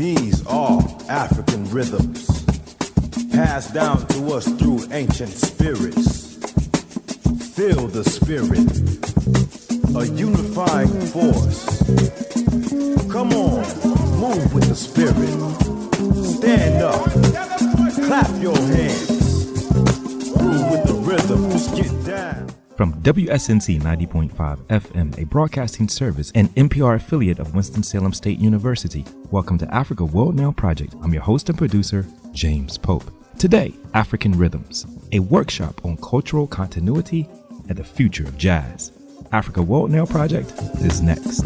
These are African rhythms, passed down to us through ancient spirits. Feel the spirit, a unifying force. Come on, move with the spirit. Stand up, clap your hands. Groove with the rhythms, get down. From WSNC 90.5 FM, a broadcasting service and NPR affiliate of Winston-Salem State University, welcome to Africa World Now Project. I'm your host and producer, James Pope. Today, African Rhythms, a workshop on cultural continuity and the future of jazz. Africa World Now Project is next.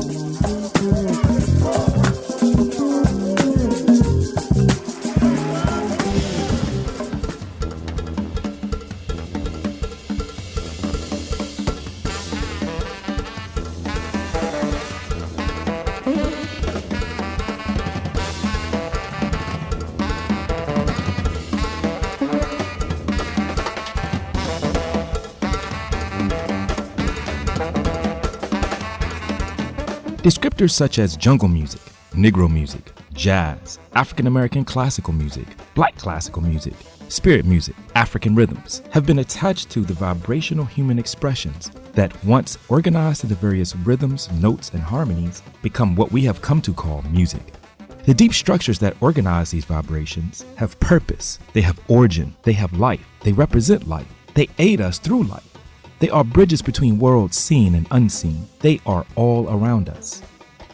Descriptors such as jungle music, negro music, jazz, African American classical music, black classical music, spirit music, African rhythms have been attached to the vibrational human expressions that, once organized into various rhythms, notes, and harmonies, become what we have come to call music. The deep structures that organize these vibrations have purpose, they have origin, they have life, they represent life, they aid us through life. They are bridges between worlds seen and unseen. They are all around us.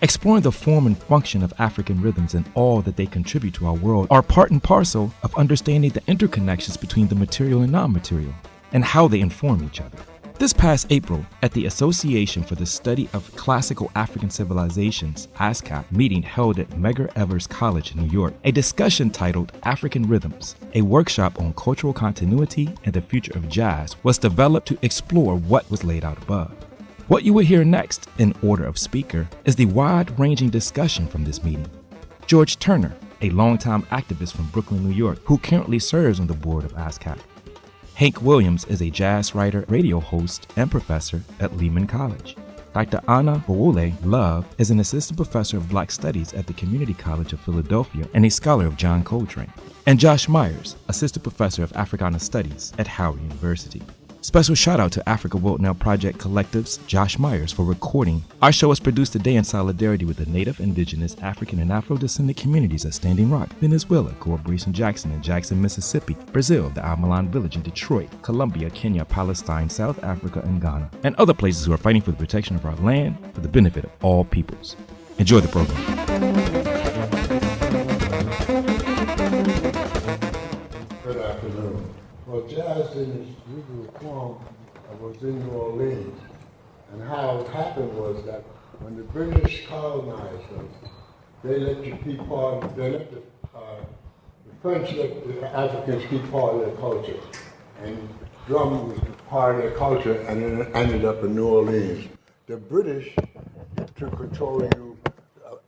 Exploring the form and function of African rhythms and all that they contribute to our world are part and parcel of understanding the interconnections between the material and non-material and how they inform each other. This past April, at the Association for the Study of Classical African Civilizations, ASCAC, meeting held at Medgar Evers College in New York, a discussion titled African Rhythms, a workshop on cultural continuity and the future of jazz, was developed to explore what was laid out above. What you will hear next, in order of speaker, is the wide-ranging discussion from this meeting. George Turner, a longtime activist from Brooklyn, New York, who currently serves on the board of ASCAC. Hank Williams is a jazz writer, radio host, and professor at Lehman College. Dr. Anna Bowole Love is an assistant professor of Black Studies at the Community College of Philadelphia and a scholar of John Coltrane. And Josh Myers, assistant professor of Africana Studies at Howard University. Special shout out to Africa World Now Project Collective's Josh Myers for recording. Our show was produced today in solidarity with the Native, Indigenous, African, and Afro-descendant communities at Standing Rock, Venezuela, Corporation Jackson in Jackson, Mississippi, Brazil, the Almalan Village in Detroit, Colombia, Kenya, Palestine, South Africa, and Ghana, and other places who are fighting for the protection of our land for the benefit of all peoples. Enjoy the program. Good afternoon. Well, jazz in its usual form was in New Orleans, and how it happened was that when the British colonized us, they let the French let the Africans keep part of their culture, and drum was part of their culture, and then it ended up in New Orleans. The British took control of you,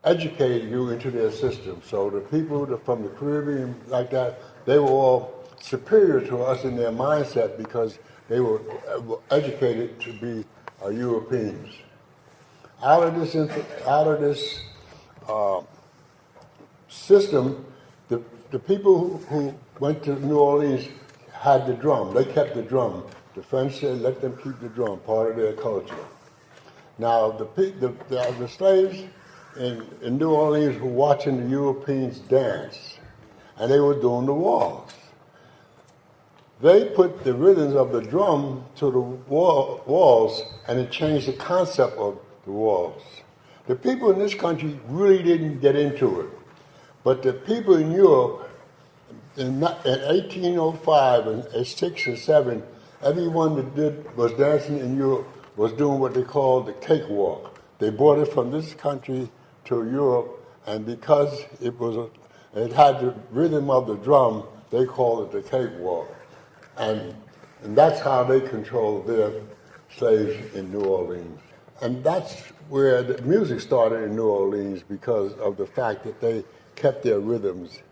educated you into their system. So the people from the Caribbean like that, they were all superior to us in their mindset because they were educated to be Europeans. Out of this system, the people who went to New Orleans had the drum. They kept the drum. The French said, let them keep the drum, part of their culture. Now, the slaves in New Orleans were watching the Europeans dance, and they were doing the waltz. They put the rhythms of the drum to the waltz, and it changed the concept of the waltz. The people in this country really didn't get into it, but the people in Europe, in 1805 and 6 and 7, everyone that was dancing in Europe was doing what they called the cakewalk. They brought it from this country to Europe, and because it had the rhythm of the drum, they called it the cakewalk. And that's how they controlled their slaves in New Orleans. And that's where the music started in New Orleans, because of the fact that they kept their rhythms.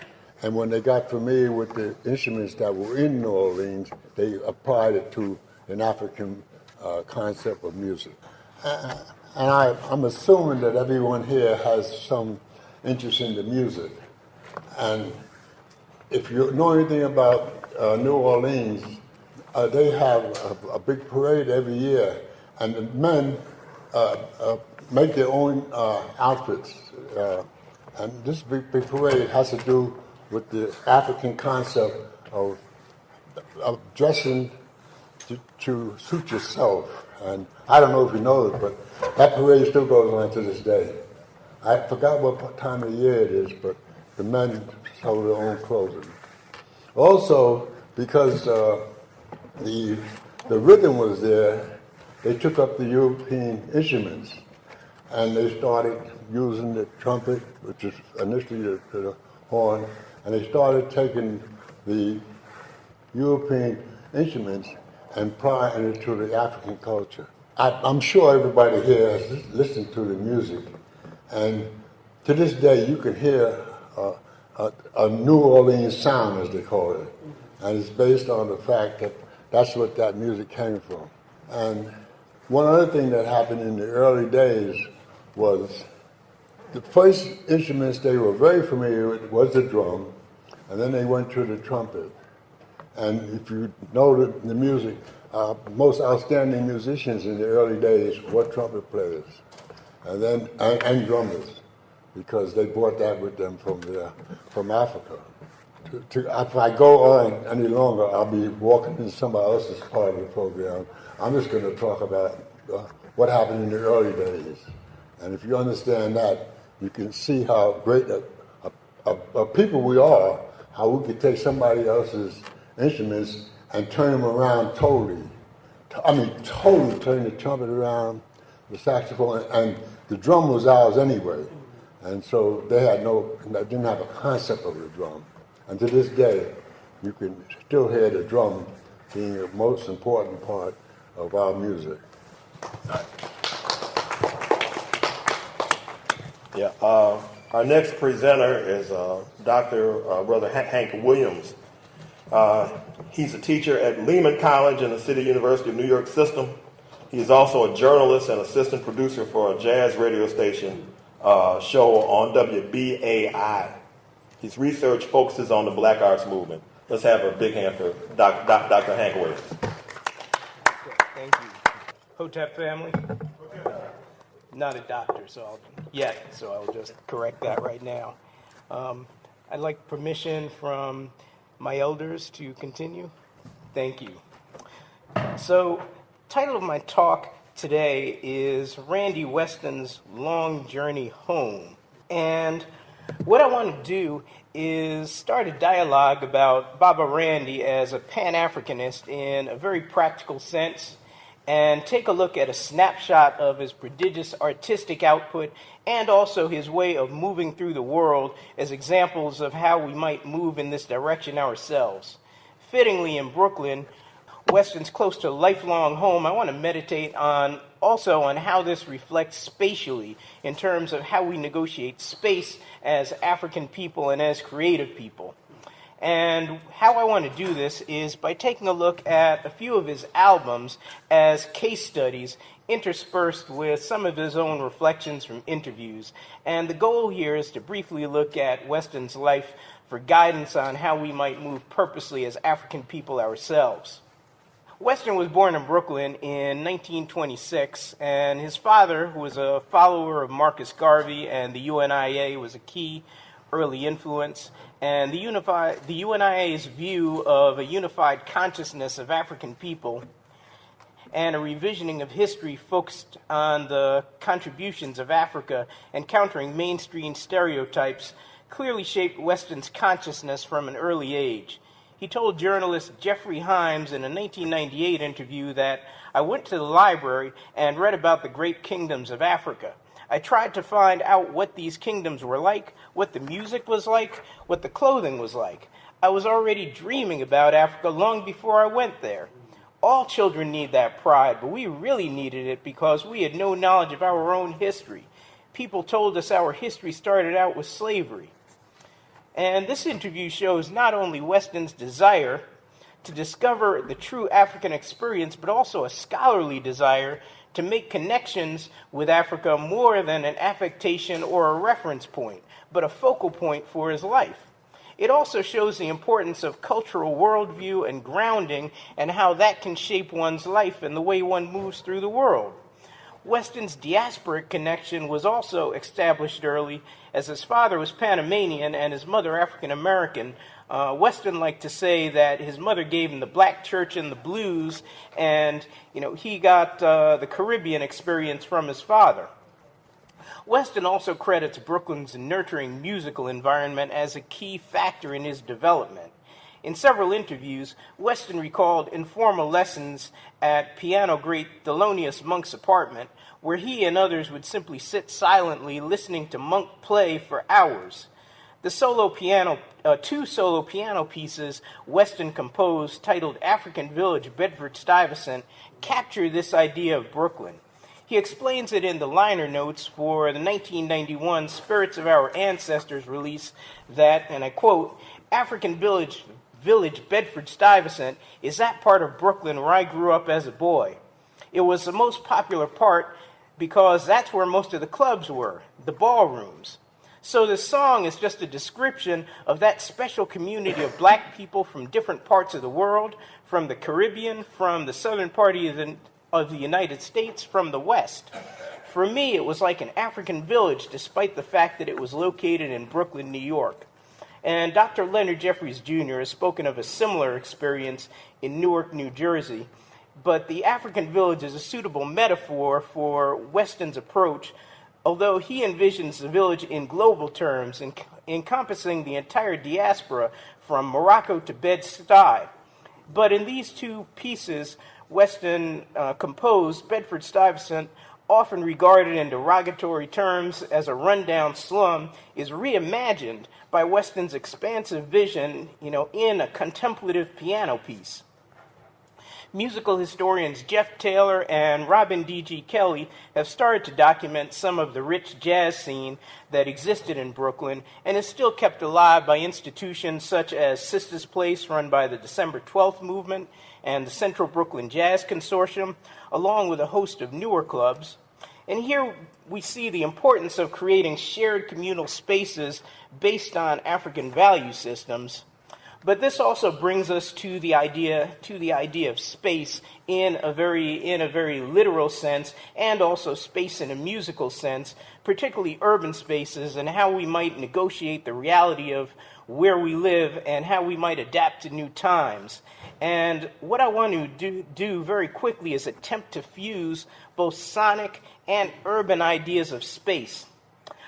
And when they got familiar with the instruments that were in New Orleans, they applied it to an African concept of music. And I'm assuming that everyone here has some interest in the music. And if you know anything about New Orleans, they have a big parade every year, and the men make their own outfits. And this big parade has to do with the African concept of dressing to suit yourself. And I don't know if you know it, but that parade still goes on to this day. I forgot what time of year it is, but the men sell their own clothing. Also, because the rhythm was there, they took up the European instruments, and they started using the trumpet, which is initially the horn, and they started taking the European instruments and applying it to the African culture. I'm sure everybody here has listened to the music, and to this day you can hear a New Orleans sound, as they call it, and it's based on the fact that that's what that music came from. And one other thing that happened in the early days was the first instruments they were very familiar with was the drum, and then they went to the trumpet. And if you know the music, most outstanding musicians in the early days were trumpet players, and drummers, because they brought that with them from Africa. If I go on any longer, I'll be walking into somebody else's part of the program. I'm just going to talk about what happened in the early days. And if you understand that, you can see how great a people we are, how we could take somebody else's instruments and turn them around totally. Totally turn the trumpet around, the saxophone, and the drum was ours anyway. And so they didn't have a concept of the drum. And to this day, you can still hear the drum being the most important part of our music. Yeah, our next presenter is Brother Hank Williams. He's a teacher at Lehman College in the City University of New York system. He is also a journalist and assistant producer for a jazz radio station show on WBAI. His research focuses on the Black Arts Movement. Let's have a big hand for Dr. Hank Williams. Thank you. Hotep family? Not a doctor, so I'll just correct that right now. I'd like permission from my elders to continue. Thank you. So, title of my talk today is Randy Weston's Long Journey Home. And what I want to do is start a dialogue about Baba Randy as a Pan-Africanist in a very practical sense, and take a look at a snapshot of his prodigious artistic output and also his way of moving through the world as examples of how we might move in this direction ourselves. Fittingly, in Brooklyn, Weston's close to a lifelong home, I want to meditate also on how this reflects spatially in terms of how we negotiate space as African people and as creative people. And how I want to do this is by taking a look at a few of his albums as case studies interspersed with some of his own reflections from interviews. And the goal here is to briefly look at Weston's life for guidance on how we might move purposely as African people ourselves. Weston was born in Brooklyn in 1926, and his father, who was a follower of Marcus Garvey and the UNIA, was a key early influence. And the UNIA's view of a unified consciousness of African people and a revisioning of history focused on the contributions of Africa and countering mainstream stereotypes clearly shaped Weston's consciousness from an early age. He told journalist Jeffrey Himes in a 1998 interview that, "I went to the library and read about the great kingdoms of Africa. I tried to find out what these kingdoms were like, what the music was like, what the clothing was like. I was already dreaming about Africa long before I went there. All children need that pride, but we really needed it because we had no knowledge of our own history. People told us our history started out with slavery." And this interview shows not only Weston's desire to discover the true African experience, but also a scholarly desire to make connections with Africa more than an affectation or a reference point, but a focal point for his life. It also shows the importance of cultural worldview and grounding and how that can shape one's life and the way one moves through the world. Weston's diasporic connection was also established early, as his father was Panamanian and his mother African American. Weston liked to say that his mother gave him the black church and the blues, and he got the Caribbean experience from his father. Weston also credits Brooklyn's nurturing musical environment as a key factor in his development. In several interviews, Weston recalled informal lessons at piano great Thelonious Monk's apartment, where he and others would simply sit silently listening to Monk play for hours. The two solo piano pieces Weston composed, titled African Village, Bedford-Stuyvesant, capture this idea of Brooklyn. He explains it in the liner notes for the 1991 Spirits of Our Ancestors release that, and I quote, African Village, Bedford-Stuyvesant is that part of Brooklyn where I grew up as a boy. It was the most popular part because that's where most of the clubs were, the ballrooms. So this song is just a description of that special community of black people from different parts of the world, from the Caribbean, from the southern part of the United States, from the West. For me, it was like an African village, despite the fact that it was located in Brooklyn, New York. And Dr. Leonard Jeffries Jr. has spoken of a similar experience in Newark, New Jersey. But the African village is a suitable metaphor for Weston's approach, although he envisions the village in global terms, encompassing the entire diaspora from Morocco to Bed-Stuy. But in these two pieces, Weston composed Bedford-Stuyvesant, often regarded in derogatory terms as a rundown slum, is reimagined by Weston's expansive vision, in a contemplative piano piece. Musical historians Jeff Taylor and Robin D.G. Kelly have started to document some of the rich jazz scene that existed in Brooklyn and is still kept alive by institutions such as Sisters Place, run by the December 12th Movement, and the Central Brooklyn Jazz Consortium, along with a host of newer clubs. And here we see the importance of creating shared communal spaces based on African value systems. But this also brings us to the idea of space in a very literal sense, and also space in a musical sense, particularly urban spaces, and how we might negotiate the reality of where we live and how we might adapt to new times. And what I want to do very quickly is attempt to fuse both sonic and urban ideas of space.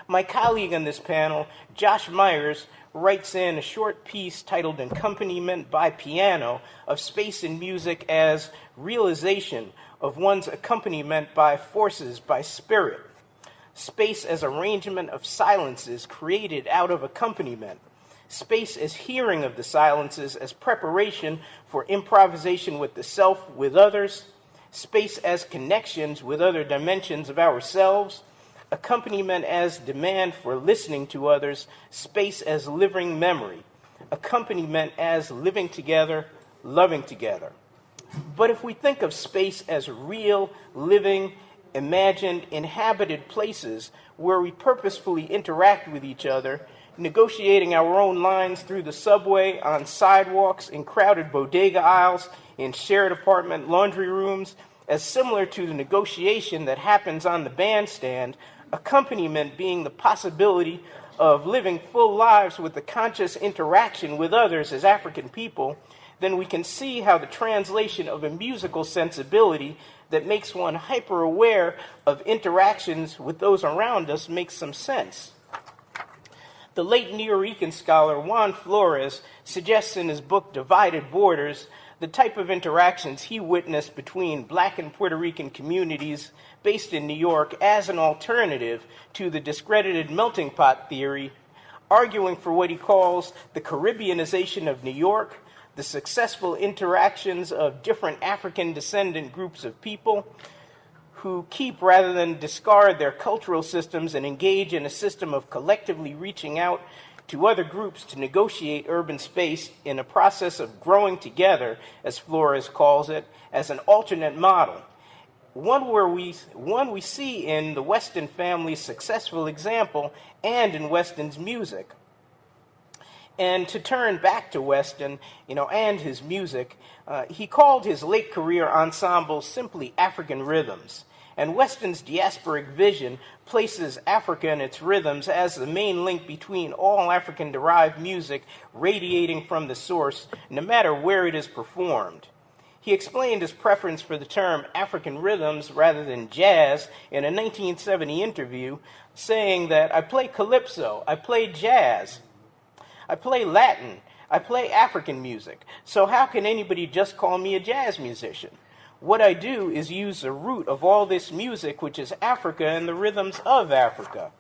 My colleague on this panel, Josh Myers, writes in a short piece titled Accompaniment by Piano of Space in Music as realization of one's accompaniment by forces, by spirit. Space as arrangement of silences created out of accompaniment. Space as hearing of the silences as preparation for improvisation with the self, with others. Space as connections with other dimensions of ourselves. Accompaniment as demand for listening to others. Space as living memory. Accompaniment as living together, loving together. But if we think of space as real, living, imagined, inhabited places where we purposefully interact with each other, negotiating our own lines through the subway, on sidewalks, in crowded bodega aisles, in shared apartment laundry rooms, as similar to the negotiation that happens on the bandstand, accompaniment being the possibility of living full lives with the conscious interaction with others as African people, then we can see how the translation of a musical sensibility that makes one hyper-aware of interactions with those around us makes some sense. The late Nuyorican scholar Juan Flores suggests in his book Divided Borders the type of interactions he witnessed between Black and Puerto Rican communities based in New York as an alternative to the discredited melting pot theory, arguing for what he calls the Caribbeanization of New York, the successful interactions of different African descendant groups of people who keep rather than discard their cultural systems and engage in a system of collectively reaching out to other groups to negotiate urban space in a process of growing together, as Flores calls it, as an alternate model. one we see in the Weston family's successful example and in Weston's music. And to turn back to Weston, and his music, he called his late career ensemble simply African Rhythms. And Weston's diasporic vision places Africa and its rhythms as the main link between all African-derived music radiating from the source, no matter where it is performed. He explained his preference for the term African rhythms rather than jazz in a 1970 interview, saying that I play calypso, I play jazz, I play Latin, I play African music, so how can anybody just call me a jazz musician? What I do is use the root of all this music, which is Africa and the rhythms of Africa.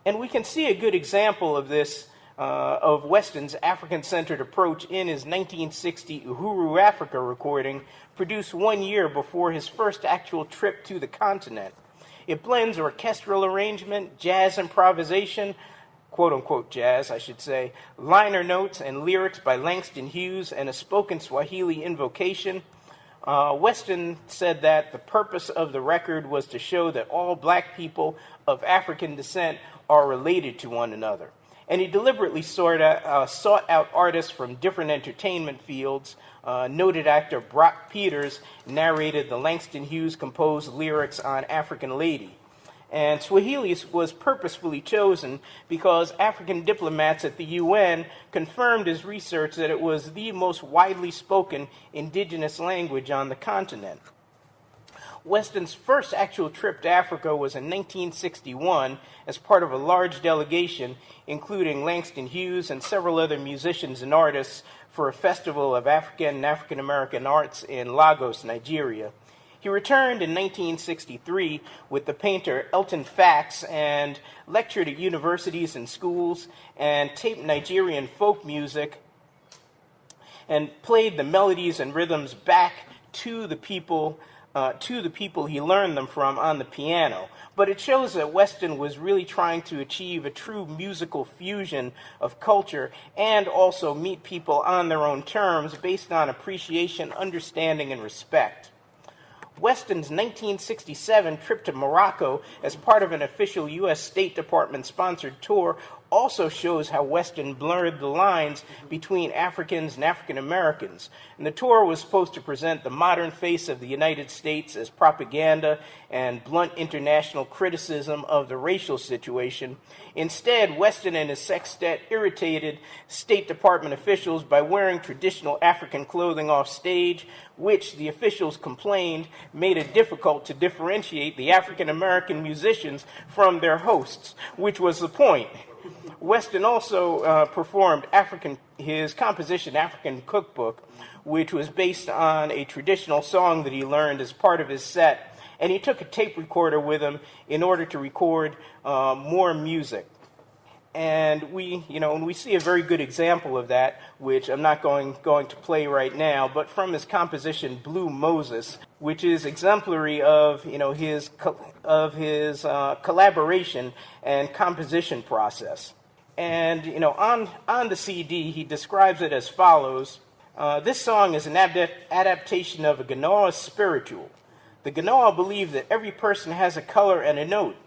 And we can see a good example of this, of Weston's African-centered approach in his 1960 Uhuru Africa recording, produced 1 year before his first actual trip to the continent. It blends orchestral arrangement, jazz improvisation, quote-unquote jazz, I should say, liner notes and lyrics by Langston Hughes, and a spoken Swahili invocation. Weston said that the purpose of the record was to show that all black people of African descent are related to one another. And he deliberately sought out artists from different entertainment fields. Noted actor Brock Peters narrated the Langston Hughes composed lyrics on African Lady. And Swahili was purposefully chosen because African diplomats at the UN confirmed his research that it was the most widely spoken indigenous language on the continent. Weston's first actual trip to Africa was in 1961 as part of a large delegation, including Langston Hughes and several other musicians and artists, for a festival of African and African American arts in Lagos, Nigeria. He returned in 1963 with the painter Elton Fax and lectured at universities and schools and taped Nigerian folk music and played the melodies and rhythms back to the people he learned them from on the piano. But it shows that Weston was really trying to achieve a true musical fusion of culture and also meet people on their own terms based on appreciation, understanding, and respect. Weston's 1967 trip to Morocco as part of an official U.S. State Department-sponsored tour also shows how Weston blurred the lines between Africans and African Americans. And the tour was supposed to present the modern face of the United States as propaganda and blunt international criticism of the racial situation. Instead, Weston and his sextet irritated State Department officials by wearing traditional African clothing off stage, which the officials complained made it difficult to differentiate the African American musicians from their hosts, which was the point. Weston also performed his composition African Cookbook, which was based on a traditional song that he learned as part of his set, and he took a tape recorder with him in order to record more music. And we see a very good example of that, which I'm not going to play right now, but from his composition Blue Moses, which is exemplary of his collaboration and composition process. And on the CD, he describes it as follows: this song is an adaptation of a Ganoa spiritual. The Ganoa believe that every person has a color and a note.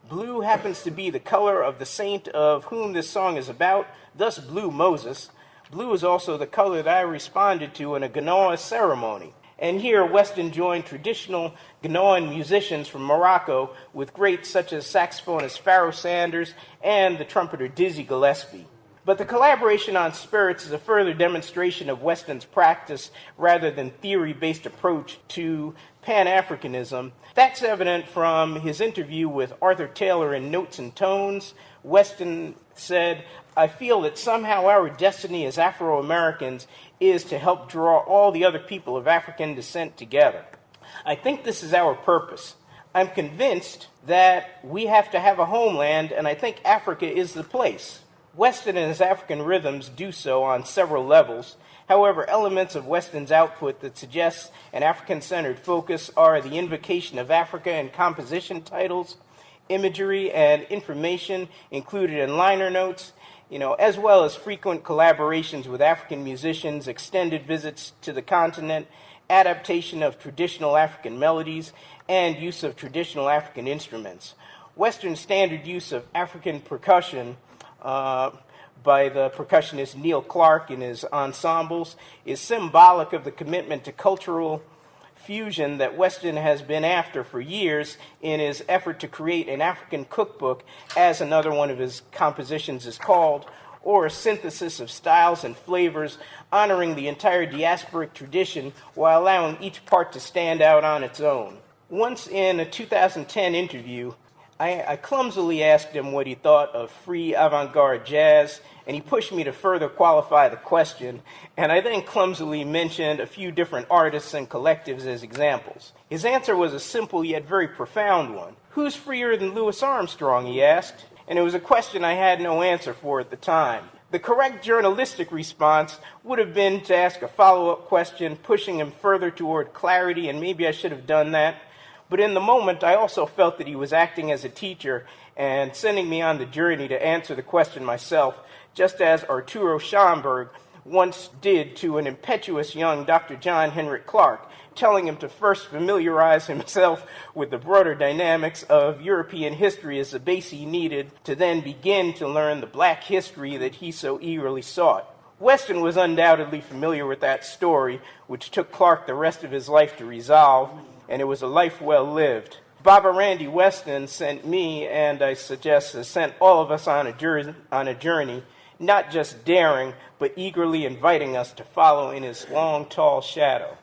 Blue happens to be the color of the saint of whom this song is about, thus Blue Moses. Blue is also the color that I responded to in a Ganoa ceremony. And here, Weston joined traditional Ganoan musicians from Morocco with greats such as saxophonist Pharoah Sanders and the trumpeter Dizzy Gillespie. But the collaboration on spirits is a further demonstration of Weston's practice rather than theory-based approach to Pan-Africanism. That's evident from his interview with Arthur Taylor in Notes and Tones. Weston said, "I feel that somehow our destiny as Afro-Americans is to help draw all the other people of African descent together. I think this is our purpose. I'm convinced that we have to have a homeland, and I think Africa is the place." Weston and his African rhythms do so on several levels. However, elements of Weston's output that suggest an African-centered focus are the invocation of Africa in composition titles, imagery and information included in liner notes, as well as frequent collaborations with African musicians, extended visits to the continent, adaptation of traditional African melodies, and use of traditional African instruments. Western standard use of African percussion by the percussionist Neil Clark in his ensembles is symbolic of the commitment to cultural fusion that Weston has been after for years in his effort to create an African cookbook, as another one of his compositions is called, or a synthesis of styles and flavors honoring the entire diasporic tradition while allowing each part to stand out on its own. Once in a 2010 interview, I clumsily asked him what he thought of free avant-garde jazz, and he pushed me to further qualify the question, and I then clumsily mentioned a few different artists and collectives as examples. His answer was a simple yet very profound one. Who's freer than Louis Armstrong, he asked, and it was a question I had no answer for at the time. The correct journalistic response would have been to ask a follow-up question, pushing him further toward clarity, and maybe I should have done that. But in the moment, I also felt that he was acting as a teacher and sending me on the journey to answer the question myself, just as Arturo Schomburg once did to an impetuous young Dr. John Henrik Clark, telling him to first familiarize himself with the broader dynamics of European history as the base he needed to then begin to learn the black history that he so eagerly sought. Weston was undoubtedly familiar with that story, which took Clark the rest of his life to resolve, and it was a life well lived. Baba Randy Weston sent me, and I suggest has sent all of us on a journey, not just daring, but eagerly inviting us to follow in his long, tall shadow.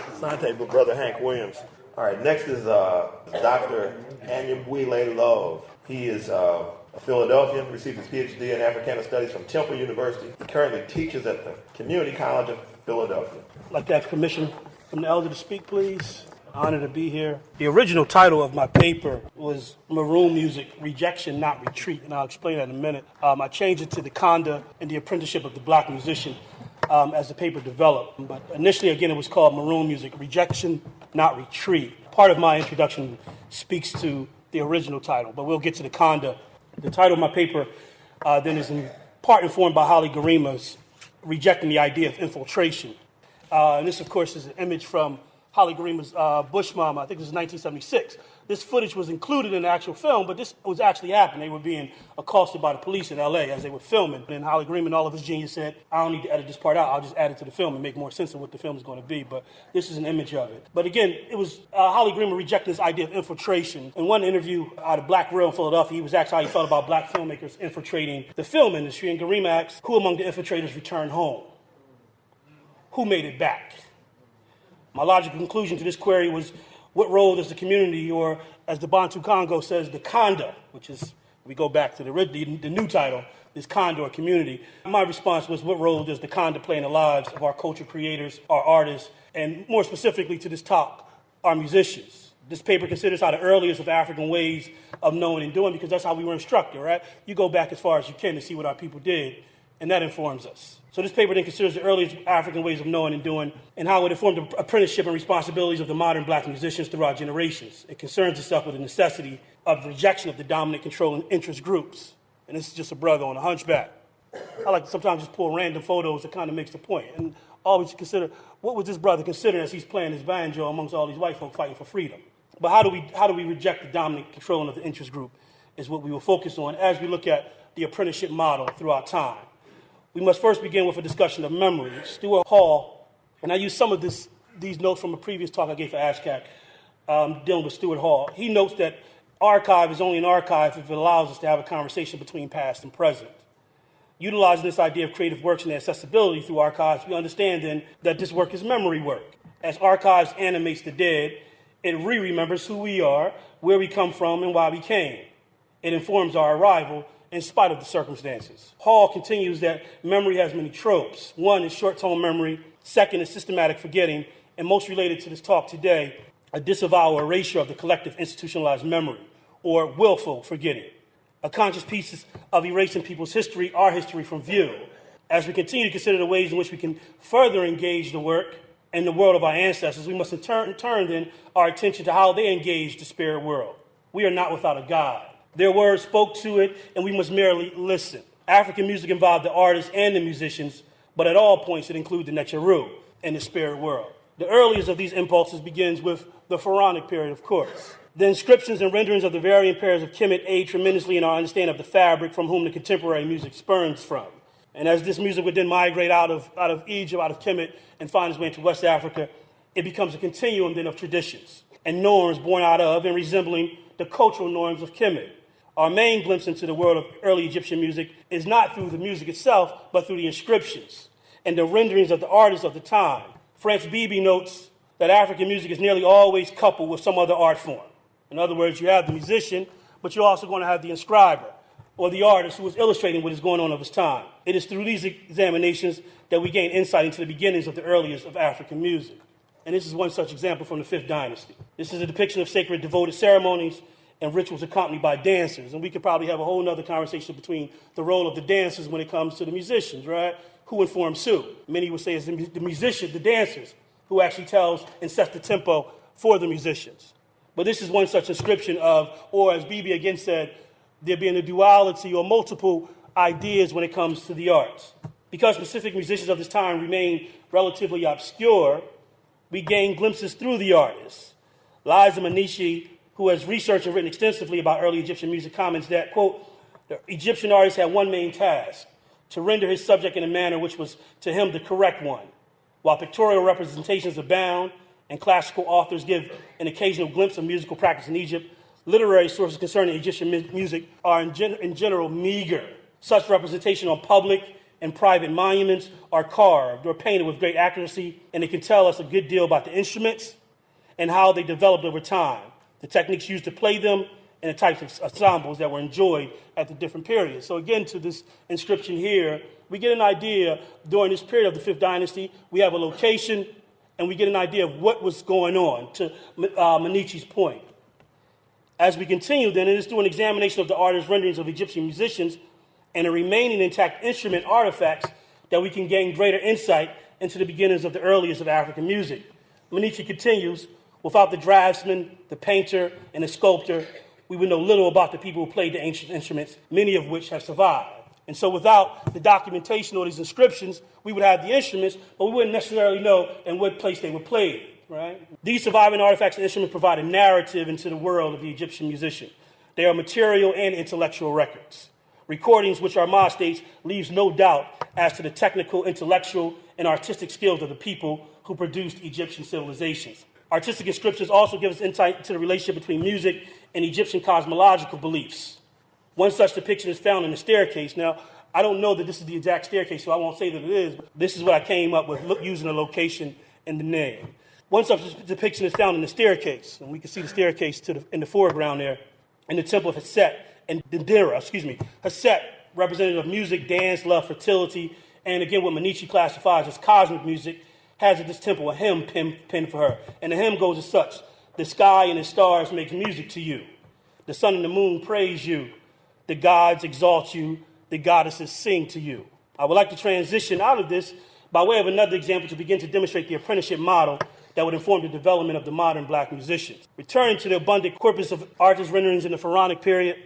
Asante, Brother Hank Williams. All right, next is Dr. Anyabwile Love. He is a Philadelphian, received his PhD in Africana Studies from Temple University. He currently teaches at the Community College of Philadelphia. I'd like to ask permission from the elder to speak, please. Honored to be here. The original title of my paper was Maroon Music, Rejection, Not Retreat, and I'll explain that in a minute. I changed it to the Conda and the Apprenticeship of the Black Musician as the paper developed. But initially, again, it was called Maroon Music, Rejection, Not Retreat. Part of my introduction speaks to the original title, but we'll get to the Conda. The title of my paper then is in part informed by Holly Garima's Rejecting the Idea of Infiltration. And this, of course, is an image from Holly Garima's Bush Mama. I think this is 1976. This footage was included in the actual film, but this was actually happening. They were being accosted by the police in L.A. as they were filming. And Holly Garima and all of his genius said, I don't need to edit this part out. I'll just add it to the film and make more sense of what the film is going to be. But this is an image of it. But again, it was Holly Garima rejecting this idea of infiltration. In one interview out of Black Grill in Philadelphia, he was asked how he felt about black filmmakers infiltrating the film industry. And Garima asked, who among the infiltrators returned home? Who made it back? My logical conclusion to this query was, what role does the community, or as the Bantu Congo says, the Conda, which is, we go back to the new title, this Conda or community. My response was, what role does the Conda play in the lives of our culture creators, our artists, and more specifically to this talk, our musicians? This paper considers how the earliest of African ways of knowing and doing, because that's how we were instructed, right? You go back as far as you can to see what our people did, and that informs us. So this paper then considers the earliest African ways of knowing and doing and how it informed the apprenticeship and responsibilities of the modern black musicians throughout generations. It concerns itself with the necessity of rejection of the dominant controlling interest groups. And this is just a brother on a hunchback. I like to sometimes just pull random photos that kind of makes the point. And always consider, what was this brother considering as he's playing his banjo amongst all these white folk fighting for freedom? But how do we reject the dominant controlling of the interest group is what we will focus on as we look at the apprenticeship model throughout time. We must first begin with a discussion of memory. Stuart Hall, and I used some of these notes from a previous talk I gave for ASCAC dealing with Stuart Hall. He notes that archive is only an archive if it allows us to have a conversation between past and present. Utilizing this idea of creative works and accessibility through archives, we understand then that this work is memory work. As archives animates the dead, it remembers who we are, where we come from, and why we came. It informs our arrival in spite of the circumstances. Hall continues that memory has many tropes. One is short-term memory. Second is systematic forgetting. And most related to this talk today, a disavowal or erasure of the collective institutionalized memory, or willful forgetting. A conscious piece of erasing people's history, our history, from view. As we continue to consider the ways in which we can further engage the work and the world of our ancestors, we must in turn then our attention to how they engage the spirit world. We are not without a God. Their words spoke to it, and we must merely listen. African music involved the artists and the musicians, but at all points it includes the Necharu in the spirit world. The earliest of these impulses begins with the Pharaonic period, of course. The inscriptions and renderings of the varying pairs of Kemet aid tremendously in our understanding of the fabric from whom the contemporary music spurns from. And as this music would then migrate out of Egypt, out of Kemet, and find its way into West Africa, it becomes a continuum then of traditions and norms born out of and resembling the cultural norms of Kemet. Our main glimpse into the world of early Egyptian music is not through the music itself, but through the inscriptions and the renderings of the artists of the time. Franz Beebe notes that African music is nearly always coupled with some other art form. In other words, you have the musician, but you're also going to have the inscriber, or the artist who is illustrating what is going on of his time. It is through these examinations that we gain insight into the beginnings of the earliest of African music. And this is one such example from the 5th dynasty. This is a depiction of sacred devoted ceremonies and rituals accompanied by dancers. And we could probably have a whole other conversation between the role of the dancers when it comes to the musicians, right? Who informs who? Many would say it's the musicians, the dancers, who actually tells and sets the tempo for the musicians. But this is one such inscription of, or as Beebe again said, there being a duality or multiple ideas when it comes to the arts. Because specific musicians of this time remain relatively obscure, we gain glimpses through the artists. Liza Manishi, who has researched and written extensively about early Egyptian music, comments that, quote, the Egyptian artist had one main task, to render his subject in a manner which was to him the correct one. While pictorial representations abound and classical authors give an occasional glimpse of musical practice in Egypt, literary sources concerning Egyptian music are in general meager. Such representation on public and private monuments are carved or painted with great accuracy, and they can tell us a good deal about the instruments and how they developed over time, the techniques used to play them, and the types of ensembles that were enjoyed at the different periods. So again, to this inscription here, we get an idea during this period of the 5th dynasty, we have a location, and we get an idea of what was going on, to Manichi's point. As we continue, then, it is through an examination of the artist's renderings of Egyptian musicians and the remaining intact instrument artifacts that we can gain greater insight into the beginnings of the earliest of African music. Manichi continues, without the draftsman, the painter, and the sculptor, we would know little about the people who played the ancient instruments, many of which have survived. And so without the documentation or these inscriptions, we would have the instruments, but we wouldn't necessarily know in what place they were played, right? These surviving artifacts and instruments provide a narrative into the world of the Egyptian musician. They are material and intellectual records. Recordings which Ahmad states leaves no doubt as to the technical, intellectual, and artistic skills of the people who produced Egyptian civilizations. Artistic inscriptions also give us insight into the relationship between music and Egyptian cosmological beliefs. One such depiction is found in the staircase. Now, I don't know that this is the exact staircase, so I won't say that it is, but this is what I came up with using the location and the name. One such depiction is found in the staircase, and we can see the staircase in the foreground there, in the temple of Haset and Dendera, Haset, representative of music, dance, love, fertility, and again, what Manichi classifies as cosmic music, has at this temple a hymn penned for her. And the hymn goes as such: the sky and the stars make music to you. The sun and the moon praise you. The gods exalt you. The goddesses sing to you. I would like to transition out of this by way of another example to begin to demonstrate the apprenticeship model that would inform the development of the modern black musicians. Returning to the abundant corpus of artist renderings in the Pharaonic period,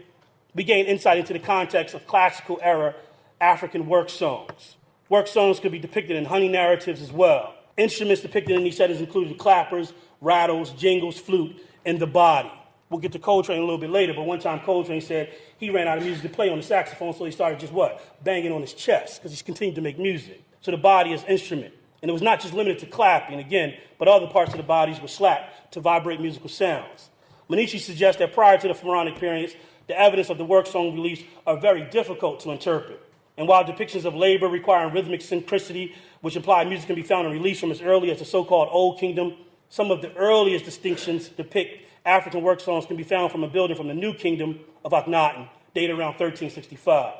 we gain insight into the context of classical era African work songs. Work songs could be depicted in honey narratives as well. Instruments depicted in these settings included clappers, rattles, jingles, flute, and the body. We'll get to Coltrane a little bit later, but one time Coltrane said he ran out of music to play on the saxophone, so he started just banging on his chest, because he continued to make music. So the body is instrument. And it was not just limited to clapping, again, but other parts of the bodies were slapped to vibrate musical sounds. Manichi suggests that prior to the Pharaonic periods, the evidence of the work song beliefs are very difficult to interpret. And while depictions of labor requiring rhythmic synchronicity, which imply music can be found in reliefs from as early as the so-called Old Kingdom, some of the earliest distinctions depict African work songs can be found from a building from the New Kingdom of Akhenaten, dated around 1365.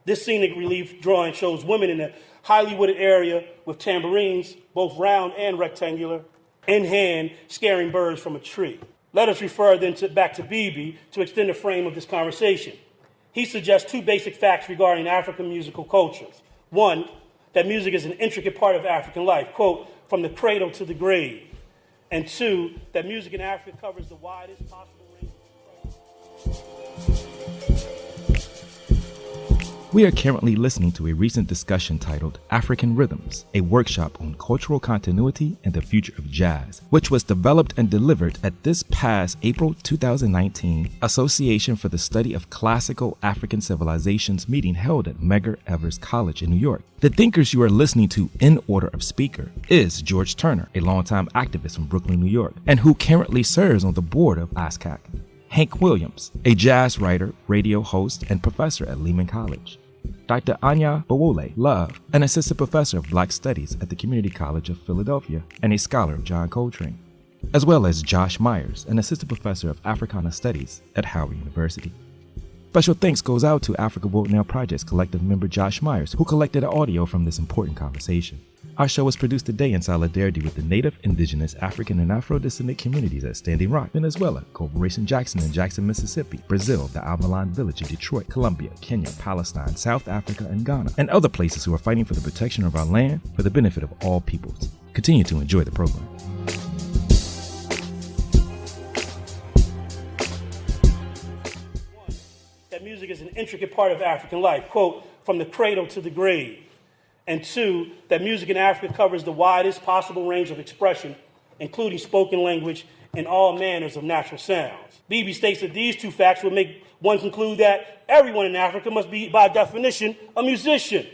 This scenic relief drawing shows women in a highly wooded area with tambourines, both round and rectangular, in hand, scaring birds from a tree. Let us refer then back to Beebe to extend the frame of this conversation. He suggests two basic facts regarding African musical cultures. One, that music is an intricate part of African life, quote, from the cradle to the grave. And two, that music in Africa covers the widest possible range of We are currently listening to a recent discussion titled African Rhythms, a workshop on cultural continuity and the future of jazz, which was developed and delivered at this past April 2019 Association for the Study of Classical African Civilizations meeting held at Medgar Evers College in New York. The thinkers you are listening to in order of speaker is George Turner, a longtime activist from Brooklyn, New York, and who currently serves on the board of ASCAC. Hank Williams, a jazz writer, radio host, and professor at Lehman College. Dr. Anya Bowole Love, an assistant professor of Black Studies at the Community College of Philadelphia and a scholar of John Coltrane, as well as Josh Myers, an assistant professor of Africana Studies at Howard University. Special thanks goes out to Africa Vote Now Project's collective member Josh Myers, who collected audio from this important conversation. Our show was produced today in solidarity with the Native, Indigenous, African, and Afro-descendant communities at Standing Rock, Venezuela, Corporation Jackson in Jackson, Mississippi, Brazil, the Almalan Village in Detroit, Colombia, Kenya, Palestine, South Africa, and Ghana, and other places who are fighting for the protection of our land for the benefit of all peoples. Continue to enjoy the program. That music is an intricate part of African life, quote, from the cradle to the grave. And two, that music in Africa covers the widest possible range of expression, including spoken language and all manners of natural sounds. Beebe states that these two facts would make one conclude that everyone in Africa must be, by definition, a musician.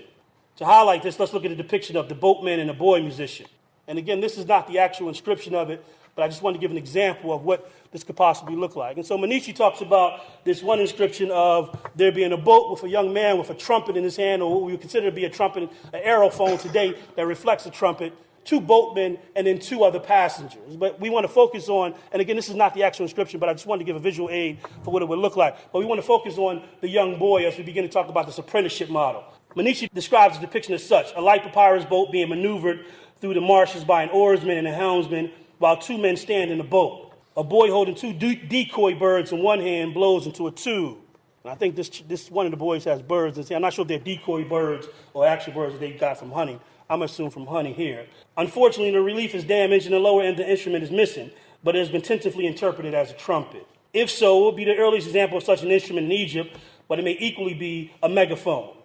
To highlight this, let's look at a depiction of the boatman and the boy musician. And again, this is not the actual inscription of it, but I just wanted to give an example of what this could possibly look like. And so Manishi talks about this one inscription of there being a boat with a young man with a trumpet in his hand, or what we would consider to be a trumpet, an aerophone today that reflects a trumpet, two boatmen, and then two other passengers. But we want to focus on, and again, this is not the actual inscription, but I just wanted to give a visual aid for what it would look like. But we want to focus on the young boy as we begin to talk about this apprenticeship model. Manishi describes the depiction as such: a light papyrus boat being maneuvered through the marshes by an oarsman and a helmsman, while two men stand in the boat. A boy holding two decoy birds in one hand blows into a tube. And I think this one of the boys has birds in his hand. I'm not sure if they're decoy birds or actual birds that they got from hunting. I'm assuming from hunting here. Unfortunately, the relief is damaged and the lower end of the instrument is missing, but it has been tentatively interpreted as a trumpet. If so, it would be the earliest example of such an instrument in Egypt, but it may equally be a megaphone,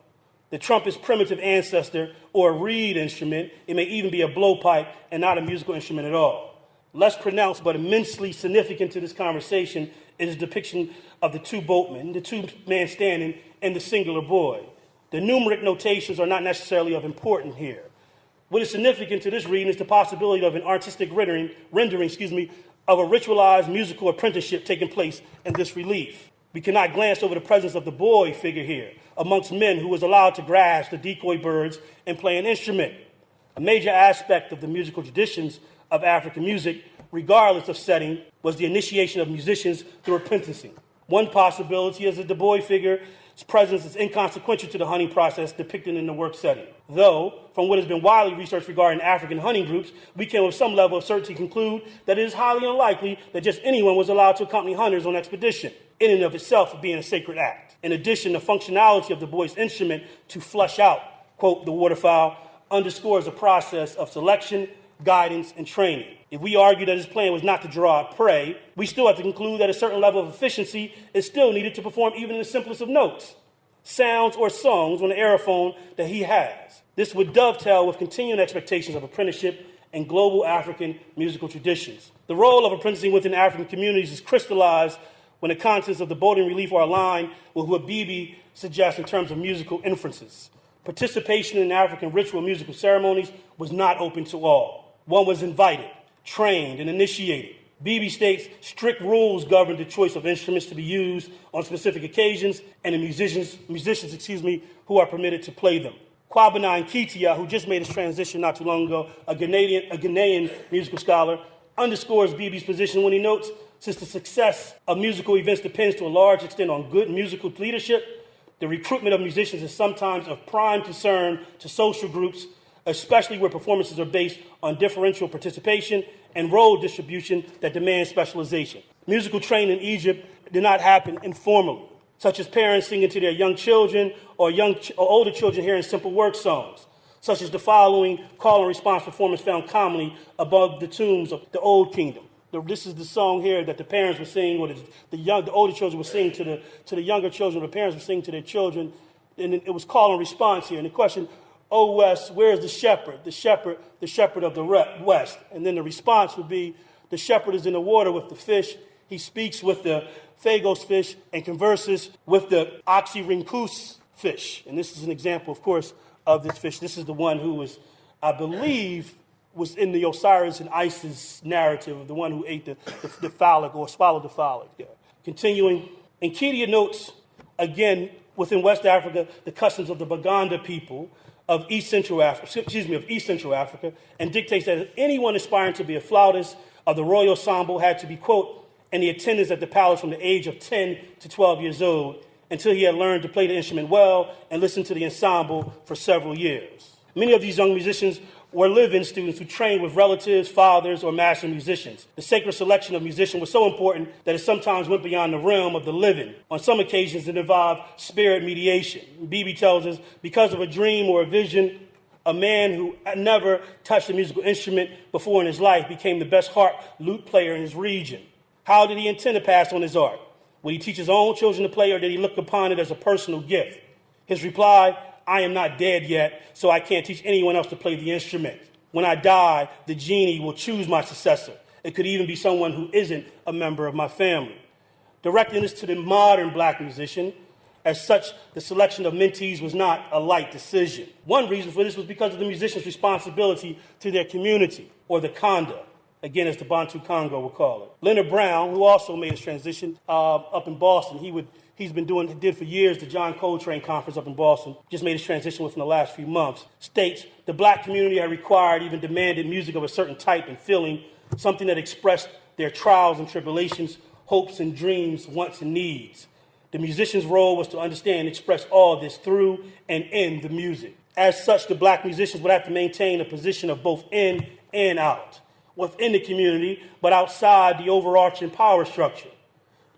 the trumpet's primitive ancestor, or a reed instrument. It may even be a blowpipe and not a musical instrument at all. Less pronounced but immensely significant to this conversation is the depiction of the two boatmen, the two men standing, and the singular boy. The numeric notations are not necessarily of importance here. What is significant to this reading is the possibility of an artistic rendering of a ritualized musical apprenticeship taking place in this relief. We cannot glance over the presence of the boy figure here amongst men who was allowed to grasp the decoy birds and play an instrument. A major aspect of the musical traditions of African music, regardless of setting, was the initiation of musicians through apprenticing. One possibility is that the boy figure's presence is inconsequential to the hunting process depicted in the work setting. Though, from what has been widely researched regarding African hunting groups, we can with some level of certainty conclude that it is highly unlikely that just anyone was allowed to accompany hunters on expedition, in and of itself being a sacred act. In addition, the functionality of the boy's instrument to flush out, quote, the waterfowl, underscores a process of selection, guidance, and training. If we argue that his plan was not to draw a prey, we still have to conclude that a certain level of efficiency is still needed to perform even the simplest of notes, sounds, or songs on the aerophone that he has. This would dovetail with continuing expectations of apprenticeship and global African musical traditions. The role of apprenticing within African communities is crystallized when the contents of the boating relief are aligned with what Beebe suggests in terms of musical inferences. Participation in African ritual musical ceremonies was not open to all. One was invited, trained, and initiated. Beebe states strict rules govern the choice of instruments to be used on specific occasions and the musicians who are permitted to play them. Kwabena Nketia, who just made his transition not too long ago, a Ghanaian musical scholar, underscores Beebe's position when he notes, since the success of musical events depends to a large extent on good musical leadership, the recruitment of musicians is sometimes of prime concern to social groups, especially where performances are based on differential participation and role distribution that demand specialization. Musical training in Egypt did not happen informally, such as parents singing to their young children or older children hearing simple work songs, such as the following call and response performance found commonly above the tombs of the Old Kingdom. This is the song here that the parents were singing, or the older children were singing to the younger children. The parents were singing to their children. and it was call and response here. And the question, O West, where is the shepherd? The shepherd of the West. And then the response would be, the shepherd is in the water with the fish. He speaks with the phagos fish and converses with the oxyrhynchus fish. And this is an example, of course, of this fish. This is the one who was, I believe, was in the Osiris and Isis narrative of the one who ate the phallic or swallowed the phallic. Yeah. Continuing, Enkidia notes, again, within West Africa, the customs of the Baganda people of East Central Africa, and dictates that anyone aspiring to be a flautist of the royal ensemble had to be, quote, in the attendance at the palace from the age of 10 to 12 years old until he had learned to play the instrument well and listen to the ensemble for several years. Many of these young musicians were live-in students who trained with relatives, fathers, or master musicians. The sacred selection of musicians was so important that it sometimes went beyond the realm of the living. On some occasions, it involved spirit mediation. Bibi tells us, because of a dream or a vision, a man who had never touched a musical instrument before in his life became the best harp lute player in his region. How did he intend to pass on his art? Would he teach his own children to play, or did he look upon it as a personal gift? His reply, I am not dead yet, so I can't teach anyone else to play the instrument. When I die, the genie will choose my successor. It could even be someone who isn't a member of my family. Directing this to the modern black musician, as such, the selection of mentees was not a light decision. One reason for this was because of the musician's responsibility to their community, or the Kanda, again, as the Bantu Congo will call it. Leonard Brown, who also made his transition up in Boston, did for years the John Coltrane Conference up in Boston, just made his transition within the last few months, states the black community had required, even demanded music of a certain type and feeling, something that expressed their trials and tribulations, hopes and dreams, wants and needs. The musician's role was to understand and express all this through and in the music. As such, the black musicians would have to maintain a position of both in and out, within the community, but outside the overarching power structure.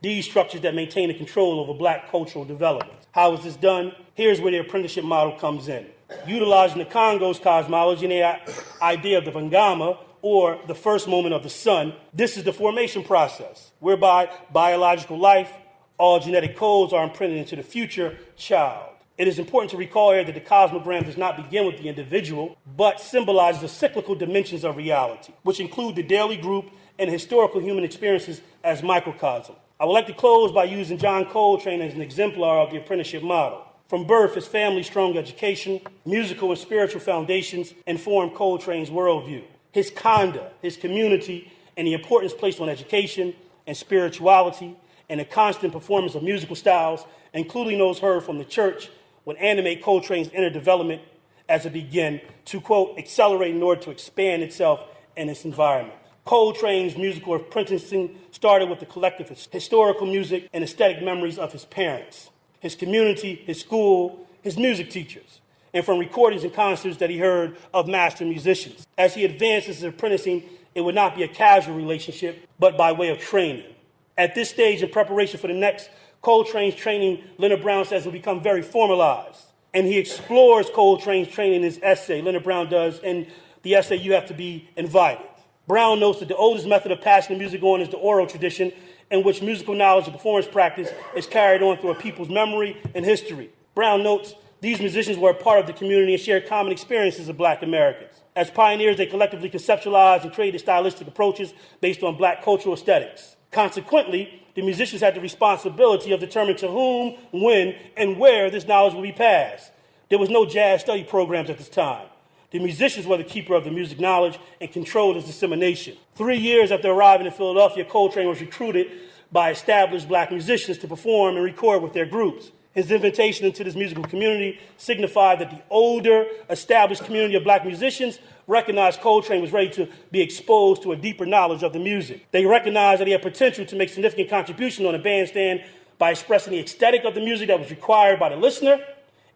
These structures that maintain the control over black cultural development. How is this done? Here's where the apprenticeship model comes in. Utilizing the Congo's cosmology and the idea of the Vangama, or the first moment of the sun, this is the formation process, whereby biological life, all genetic codes are imprinted into the future child. It is important to recall here that the cosmogram does not begin with the individual, but symbolizes the cyclical dimensions of reality, which include the daily group and historical human experiences as microcosm. I would like to close by using John Coltrane as an exemplar of the apprenticeship model. From birth, his family's strong education, musical and spiritual foundations informed Coltrane's worldview. His Kanda, his community, and the importance placed on education and spirituality, and the constant performance of musical styles, including those heard from the church, would animate Coltrane's inner development as it began to, quote, accelerate in order to expand itself in its environment. Coltrane's musical apprenticing started with the collective historical music and aesthetic memories of his parents, his community, his school, his music teachers, and from recordings and concerts that he heard of master musicians. As he advanced his apprenticing, it would not be a casual relationship, but by way of training. At this stage, in preparation for the next Coltrane's training, Leonard Brown says, will become very formalized. And he explores Coltrane's training in his essay. Leonard Brown does, in the essay, You Have to Be Invited. Brown notes that the oldest method of passing the music on is the oral tradition, in which musical knowledge and performance practice is carried on through a people's memory and history. Brown notes these musicians were a part of the community and shared common experiences of black Americans. As pioneers, they collectively conceptualized and created stylistic approaches based on black cultural aesthetics. Consequently, the musicians had the responsibility of determining to whom, when, and where this knowledge would be passed. There was no jazz study programs at this time. The musicians were the keeper of the music knowledge and controlled its dissemination. 3 years after arriving in Philadelphia, Coltrane was recruited by established black musicians to perform and record with their groups. His invitation into this musical community signified that the older, established community of black musicians recognized Coltrane was ready to be exposed to a deeper knowledge of the music. They recognized that he had potential to make significant contribution on a bandstand by expressing the aesthetic of the music that was required by the listener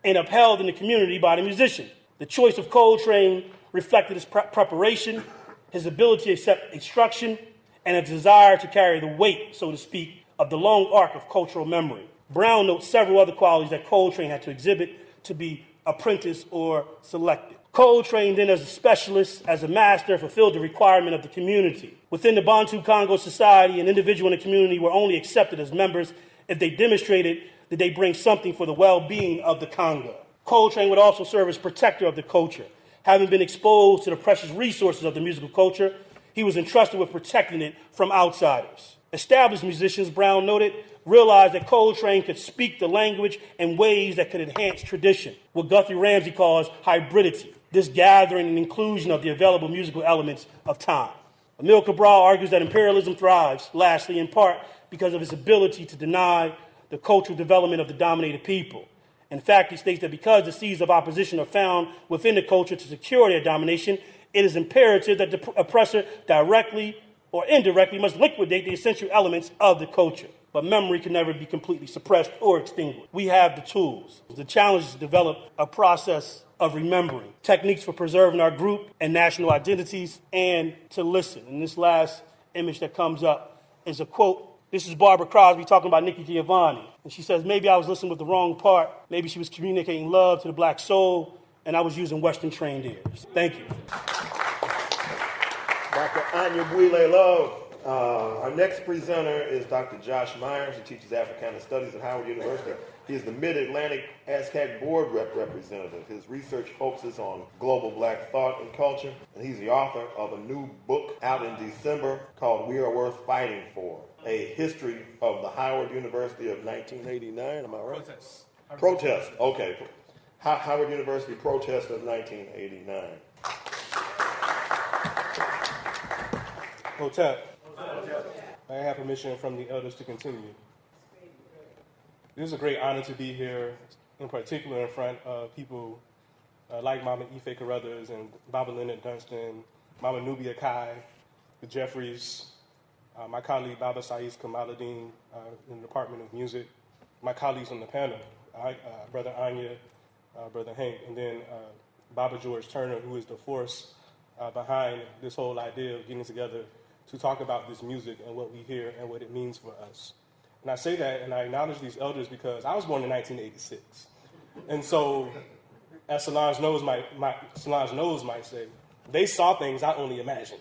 and upheld in the community by the musician. The choice of Coltrane reflected his preparation, his ability to accept instruction, and a desire to carry the weight, so to speak, of the long arc of cultural memory. Brown notes several other qualities that Coltrane had to exhibit to be apprenticed or selected. Coltrane, then as a specialist, as a master, fulfilled the requirement of the community. Within the Bantu Congo society, an individual in the community were only accepted as members if they demonstrated did they bring something for the well-being of the Congo. Coltrane would also serve as protector of the culture. Having been exposed to the precious resources of the musical culture, he was entrusted with protecting it from outsiders. Established musicians, Brown noted, realized that Coltrane could speak the language in ways that could enhance tradition, what Guthrie Ramsey calls hybridity, this gathering and inclusion of the available musical elements of time. Emile Cabral argues that imperialism thrives, lastly, in part because of its ability to deny the cultural development of the dominated people. In fact, he states that because the seeds of opposition are found within the culture to secure their domination, it is imperative that the oppressor directly or indirectly must liquidate the essential elements of the culture. But memory can never be completely suppressed or extinguished. We have the tools. The challenge is to develop a process of remembering, techniques for preserving our group and national identities, and to listen. And this last image that comes up is a quote. This is Barbara Crosby talking about Nikki Giovanni. And she says, maybe I was listening with the wrong part. Maybe she was communicating love to the black soul, and I was using Western trained ears. Thank you. Dr. Anya Bwile Love. Our next presenter is Dr. Josh Myers, who teaches Africana Studies at Howard University. He is the Mid-Atlantic ASCAC Board representative. His research focuses on global black thought and culture, and he's the author of a new book out in December called We Are Worth Fighting For, a history of the Howard University of 1989, am I right? Protest, okay. Howard University protest of 1989. Hotep. I have permission from the elders to continue. It is a great honor to be here, in particular in front of people like Mama Ife Carruthers and Baba Leonard Dunstan, Mama Nubia Kai, the Jeffries, my colleague Baba Saiz Kamaluddin in the Department of Music, my colleagues on the panel, Brother Anya, Brother Hank, and then Baba George Turner, who is the force behind this whole idea of getting together to talk about this music and what we hear and what it means for us. And I say that and I acknowledge these elders because I was born in 1986. And so, as Solange Knowles might say, they saw things I only imagined.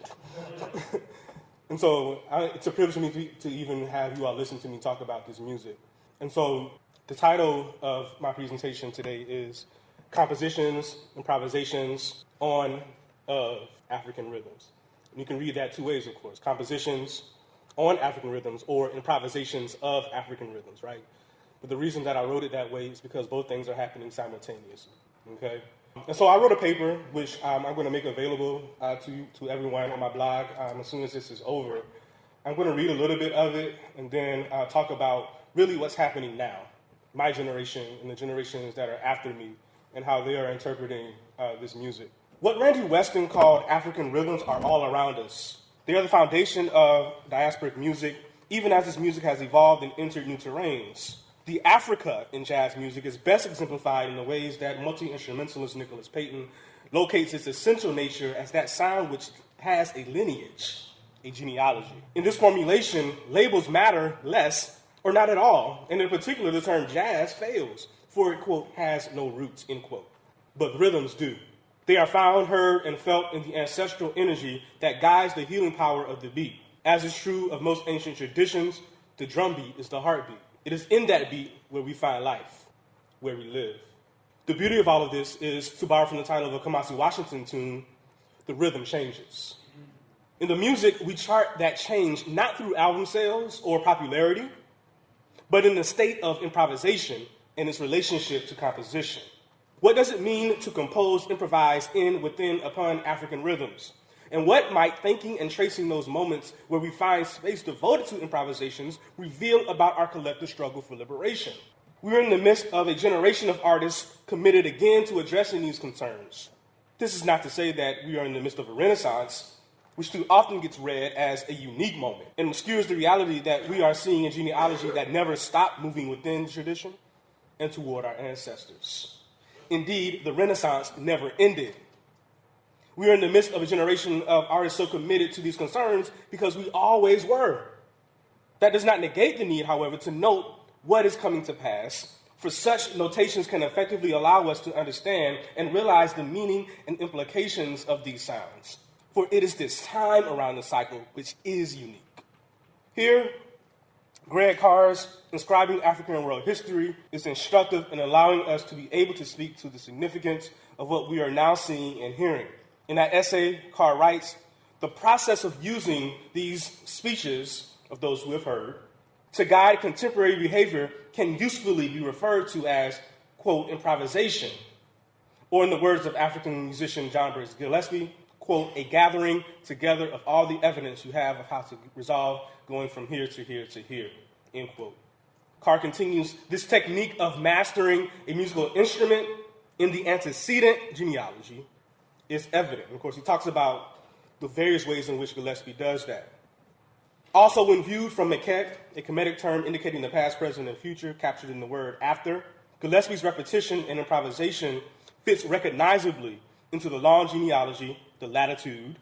And so it's a privilege for me to even have you all listen to me talk about this music. And so the title of my presentation today is Compositions, Improvisations on of African Rhythms. And you can read that two ways, of course. Compositions on African rhythms or improvisations of African rhythms, right? But the reason that I wrote it that way is because both things are happening simultaneously, okay? And so I wrote a paper, which I'm going to make available to everyone on my blog as soon as this is over. I'm going to read a little bit of it and then talk about really what's happening now, my generation and the generations that are after me and how they are interpreting this music. What Randy Weston called African rhythms are all around us. They are the foundation of diasporic music, even as this music has evolved and entered new terrains. The Africa in jazz music is best exemplified in the ways that multi-instrumentalist Nicholas Payton locates its essential nature as that sound which has a lineage, a genealogy. In this formulation, labels matter less or not at all, and in particular the term jazz fails, for it, quote, has no roots, end quote. But rhythms do. They are found, heard, and felt in the ancestral energy that guides the healing power of the beat. As is true of most ancient traditions, the drum beat is the heartbeat. It is in that beat where we find life, where we live. The beauty of all of this is, to borrow from the title of a Kamasi Washington tune, the rhythm changes. In the music, we chart that change not through album sales or popularity, but in the state of improvisation and its relationship to composition. What does it mean to compose, improvise in, within, upon African rhythms? And what might thinking and tracing those moments where we find space devoted to improvisations reveal about our collective struggle for liberation? We're in the midst of a generation of artists committed again to addressing these concerns. This is not to say that we are in the midst of a renaissance, which too often gets read as a unique moment and obscures the reality that we are seeing a genealogy that never stopped moving within the tradition and toward our ancestors. Indeed, the Renaissance never ended. We are in the midst of a generation of artists so committed to these concerns because we always were. That does not negate the need, however, to note what is coming to pass, for such notations can effectively allow us to understand and realize the meaning and implications of these sounds. For it is this time around the cycle which is unique. Here, Greg Carr's Inscribing African World History is instructive in allowing us to be able to speak to the significance of what we are now seeing and hearing. In that essay, Carr writes, the process of using these speeches of those who have heard to guide contemporary behavior can usefully be referred to as, quote, improvisation, or in the words of African musician John Briggs Gillespie, quote, a gathering together of all the evidence you have of how to resolve going from here to here to here, end quote. Carr continues, this technique of mastering a musical instrument in the antecedent genealogy is evident. Of course, he talks about the various ways in which Gillespie does that. Also, when viewed from Mekek, a Kemetic term indicating the past, present, and future captured in the word after, Gillespie's repetition and improvisation fits recognizably into the long genealogy, the latitude,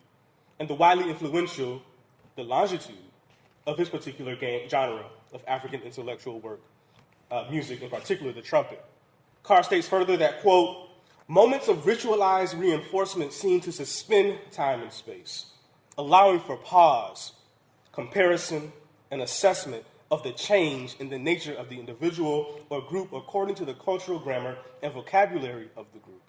and the widely influential, the longitude, of his particular genre of African intellectual work, music, in particular the trumpet. Carr states further that, quote, moments of ritualized reinforcement seem to suspend time and space, allowing for pause, comparison, and assessment of the change in the nature of the individual or group according to the cultural grammar and vocabulary of the group.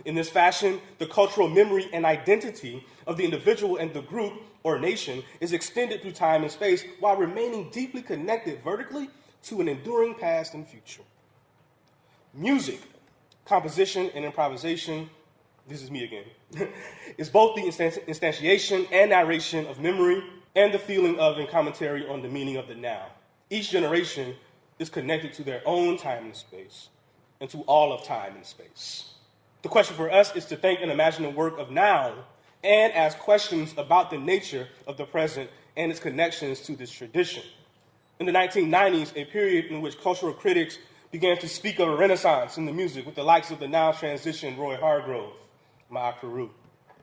In this fashion, the cultural memory and identity of the individual and the group or nation is extended through time and space while remaining deeply connected vertically to an enduring past and future. Music, composition, and improvisation, this is me again, is both the instantiation and narration of memory and the feeling of and commentary on the meaning of the now. Each generation is connected to their own time and space and to all of time and space. The question for us is to think and imagine the work of now and ask questions about the nature of the present and its connections to this tradition. In the 1990s, a period in which cultural critics began to speak of a renaissance in the music with the likes of the now transitioned Roy Hargrove, Ma'akaru,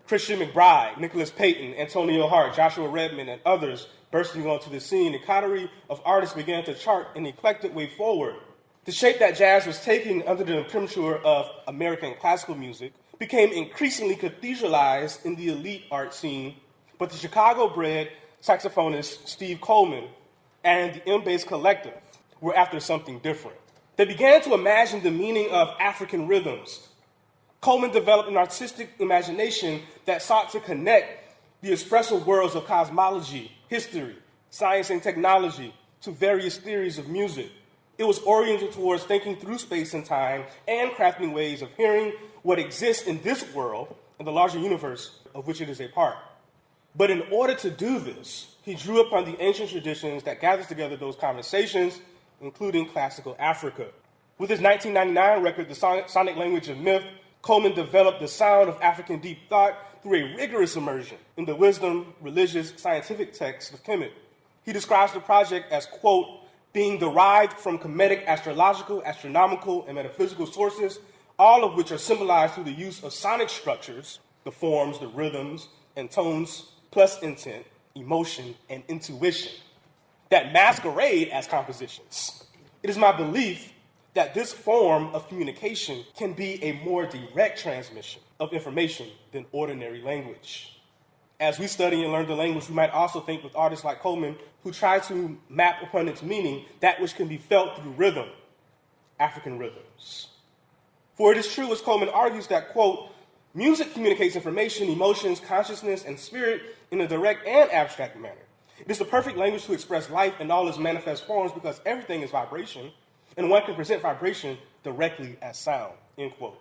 Christian McBride, Nicholas Payton, Antonio Hart, Joshua Redmond, and others bursting onto the scene, a coterie of artists began to chart an eclectic way forward. The shape that jazz was taking under the imprimatur of American classical music became increasingly cathedralized in the elite art scene, but the Chicago-bred saxophonist Steve Coleman and the M-Bass Collective were after something different. They began to imagine the meaning of African rhythms. Coleman developed an artistic imagination that sought to connect the expressive worlds of cosmology, history, science, and technology to various theories of music. It was oriented towards thinking through space and time and crafting ways of hearing what exists in this world and the larger universe of which it is a part. But in order to do this, he drew upon the ancient traditions that gathers together those conversations, including classical Africa. With his 1999 record, The Sonic Language of Myth, Coleman developed the sound of African deep thought through a rigorous immersion in the wisdom, religious, scientific texts of Kemet. He describes the project as, quote, being derived from Kemetic astrological, astronomical, and metaphysical sources, all of which are symbolized through the use of sonic structures, the forms, the rhythms, and tones, plus intent, emotion, and intuition, that masquerade as compositions. It is my belief that this form of communication can be a more direct transmission of information than ordinary language. As we study and learn the language, we might also think with artists like Coleman who try to map upon its meaning that which can be felt through rhythm, African rhythms. For it is true, as Coleman argues, that, quote, music communicates information, emotions, consciousness, and spirit in a direct and abstract manner. It is the perfect language to express life in all its manifest forms because everything is vibration, and one can present vibration directly as sound, end quote.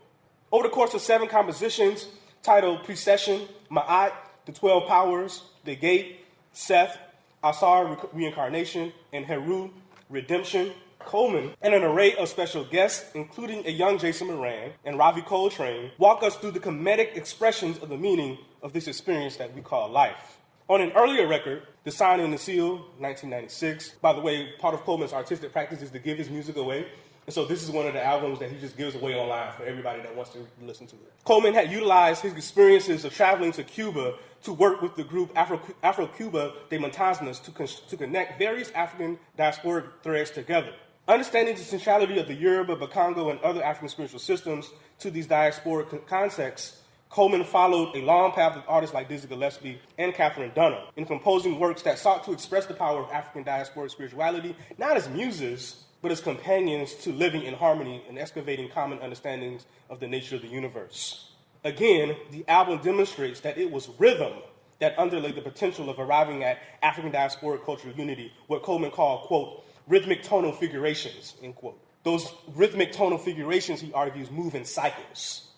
Over the course of 7 compositions titled Precession, Ma'at, The 12 Powers, The Gate, Seth, Asar, Reincarnation, and Heru, Redemption, Coleman, and an array of special guests, including a young Jason Moran and Ravi Coltrane, walk us through the comedic expressions of the meaning of this experience that we call life. On an earlier record, The Sign and the Seal, 1996, by the way, part of Coleman's artistic practice is to give his music away. And so this is one of the albums that he just gives away online for everybody that wants to listen to it. Coleman had utilized his experiences of traveling to Cuba to work with the group Afro-Cuba de Montañas to connect various African diasporic threads together. Understanding the centrality of the Yoruba, Bakongo, and other African spiritual systems to these diasporic contexts, Coleman followed a long path with artists like Dizzy Gillespie and Catherine Dunham in composing works that sought to express the power of African diasporic spirituality, not as muses, but as companions to living in harmony and excavating common understandings of the nature of the universe. Again, the album demonstrates that it was rhythm that underlay the potential of arriving at African diasporic cultural unity, what Coleman called, quote, rhythmic tonal figurations, end quote. Those rhythmic tonal figurations, he argues, move in cycles.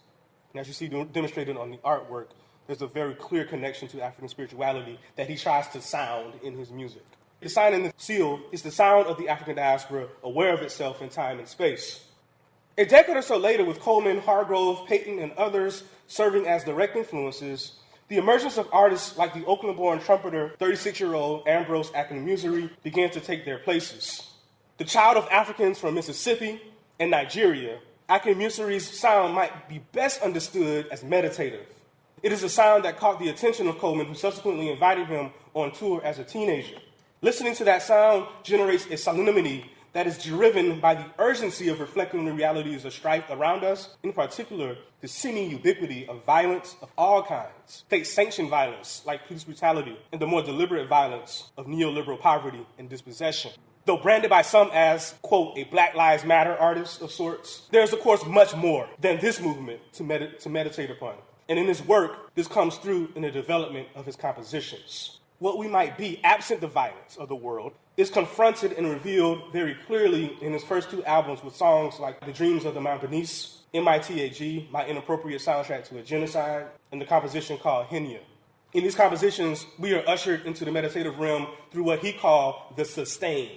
And as you see demonstrated on the artwork, there's a very clear connection to African spirituality that he tries to sound in his music. The sign in the seal is the sound of the African diaspora aware of itself in time and space. A decade or so later, with Coleman, Hargrove, Payton, and others serving as direct influences, the emergence of artists like the Oakland-born trumpeter, 36-year-old Ambrose Akinmusire began to take their places. The child of Africans from Mississippi and Nigeria, Akinmusire's sound might be best understood as meditative. It is a sound that caught the attention of Coleman, who subsequently invited him on tour as a teenager. Listening to that sound generates a solemnity that is driven by the urgency of reflecting the realities of strife around us, in particular, the seeming ubiquity of violence of all kinds, state-sanctioned violence like police brutality, and the more deliberate violence of neoliberal poverty and dispossession. Though branded by some as, quote, a Black Lives Matter artist of sorts, there's, of course, much more than this movement to meditate upon. And in his work, this comes through in the development of his compositions. What we might be, absent the violence of the world, is confronted and revealed very clearly in his first two albums with songs like The Dreams of the Mampanese, MITAG, My Inappropriate Soundtrack to a Genocide, and the composition called Henya. In these compositions, we are ushered into the meditative realm through what he called the sustain,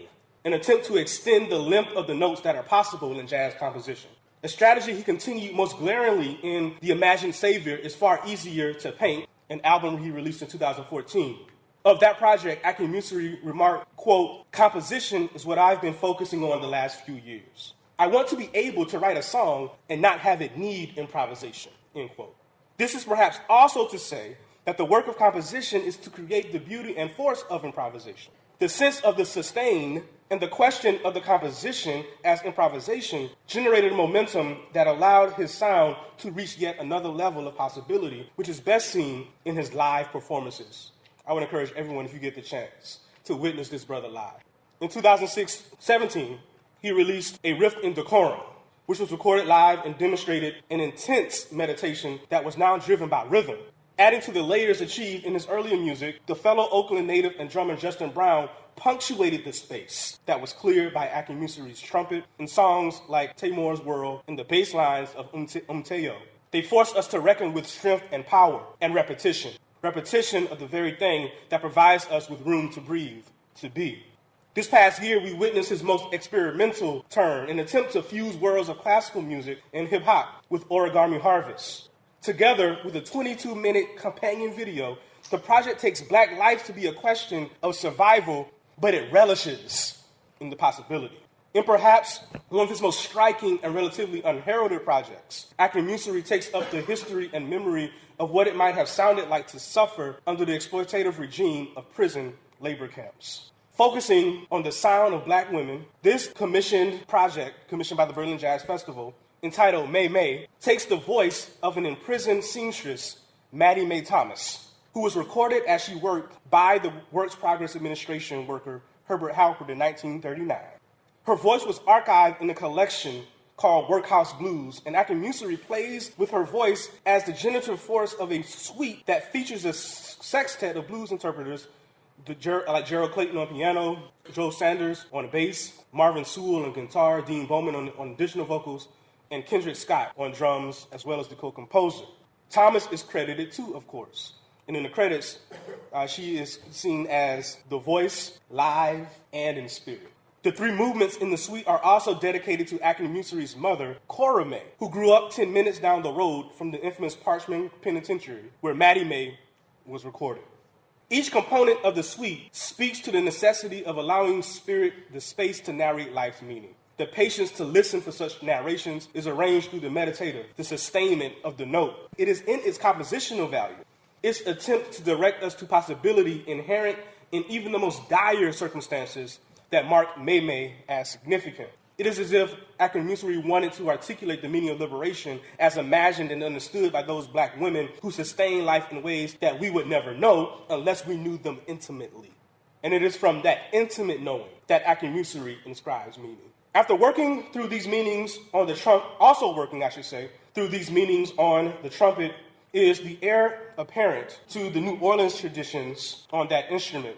an attempt to extend the length of the notes that are possible in jazz composition. A strategy he continued most glaringly in The Imagined Savior Is Far Easier to Paint, an album he released in 2014. Of that project, Akinmusire remarked, quote, composition is what I've been focusing on the last few years. I want to be able to write a song and not have it need improvisation, end quote. This is perhaps also to say that the work of composition is to create the beauty and force of improvisation. The sense of the sustain and the question of the composition as improvisation generated a momentum that allowed his sound to reach yet another level of possibility, which is best seen in his live performances. I would encourage everyone, if you get the chance, to witness this brother live. In 2017, he released A Rift in Decorum, which was recorded live and demonstrated an intense meditation that was now driven by rhythm. Adding to the layers achieved in his earlier music, the fellow Oakland native and drummer Justin Brown punctuated the space that was cleared by Akinmusire's trumpet in songs like Tamor's World and the bass lines of Umteo. They forced us to reckon with strength and power and repetition of the very thing that provides us with room to breathe, to be. This past year, we witnessed his most experimental turn, an attempt to fuse worlds of classical music and hip-hop with Origami Harvest. Together with a 22-minute companion video, the project takes Black life to be a question of survival, but it relishes in the possibility. In perhaps one of his most striking and relatively unheralded projects, Akinmusire takes up the history and memory of what it might have sounded like to suffer under the exploitative regime of prison labor camps. Focusing on the sound of Black women, this commissioned project, commissioned by the Berlin Jazz Festival, entitled May May, takes the voice of an imprisoned seamstress, Maddie Mae Thomas, who was recorded as she worked by the Works Progress Administration worker Herbert Halpert in 1939. Her voice was archived in a collection called Workhouse Blues, and Akinmusire plays with her voice as the generative force of a suite that features a sextet of blues interpreters, like Gerald Clayton on piano, Joe Sanders on bass, Marvin Sewell on guitar, Dean Bowman on additional vocals, and Kendrick Scott on drums, as well as the co-composer. Thomas is credited too, of course. And in the credits, she is seen as the voice, live, and in spirit. The three movements in the suite are also dedicated to Akinmusire's mother, Cora Mae, who grew up 10 minutes down the road from the infamous Parchman Penitentiary, where Maddie Mae was recorded. Each component of the suite speaks to the necessity of allowing spirit the space to narrate life's meaning. The patience to listen for such narrations is arranged through the meditative, the sustainment of the note. It is in its compositional value, its attempt to direct us to possibility inherent in even the most dire circumstances that mark May May as significant. It is as if Akinmusiri wanted to articulate the meaning of liberation as imagined and understood by those black women who sustain life in ways that we would never know unless we knew them intimately. And it is from that intimate knowing that Akinmusiri inscribes meaning. After working through these meanings on the through these meanings on the trumpet, is the heir apparent to the New Orleans traditions on that instrument,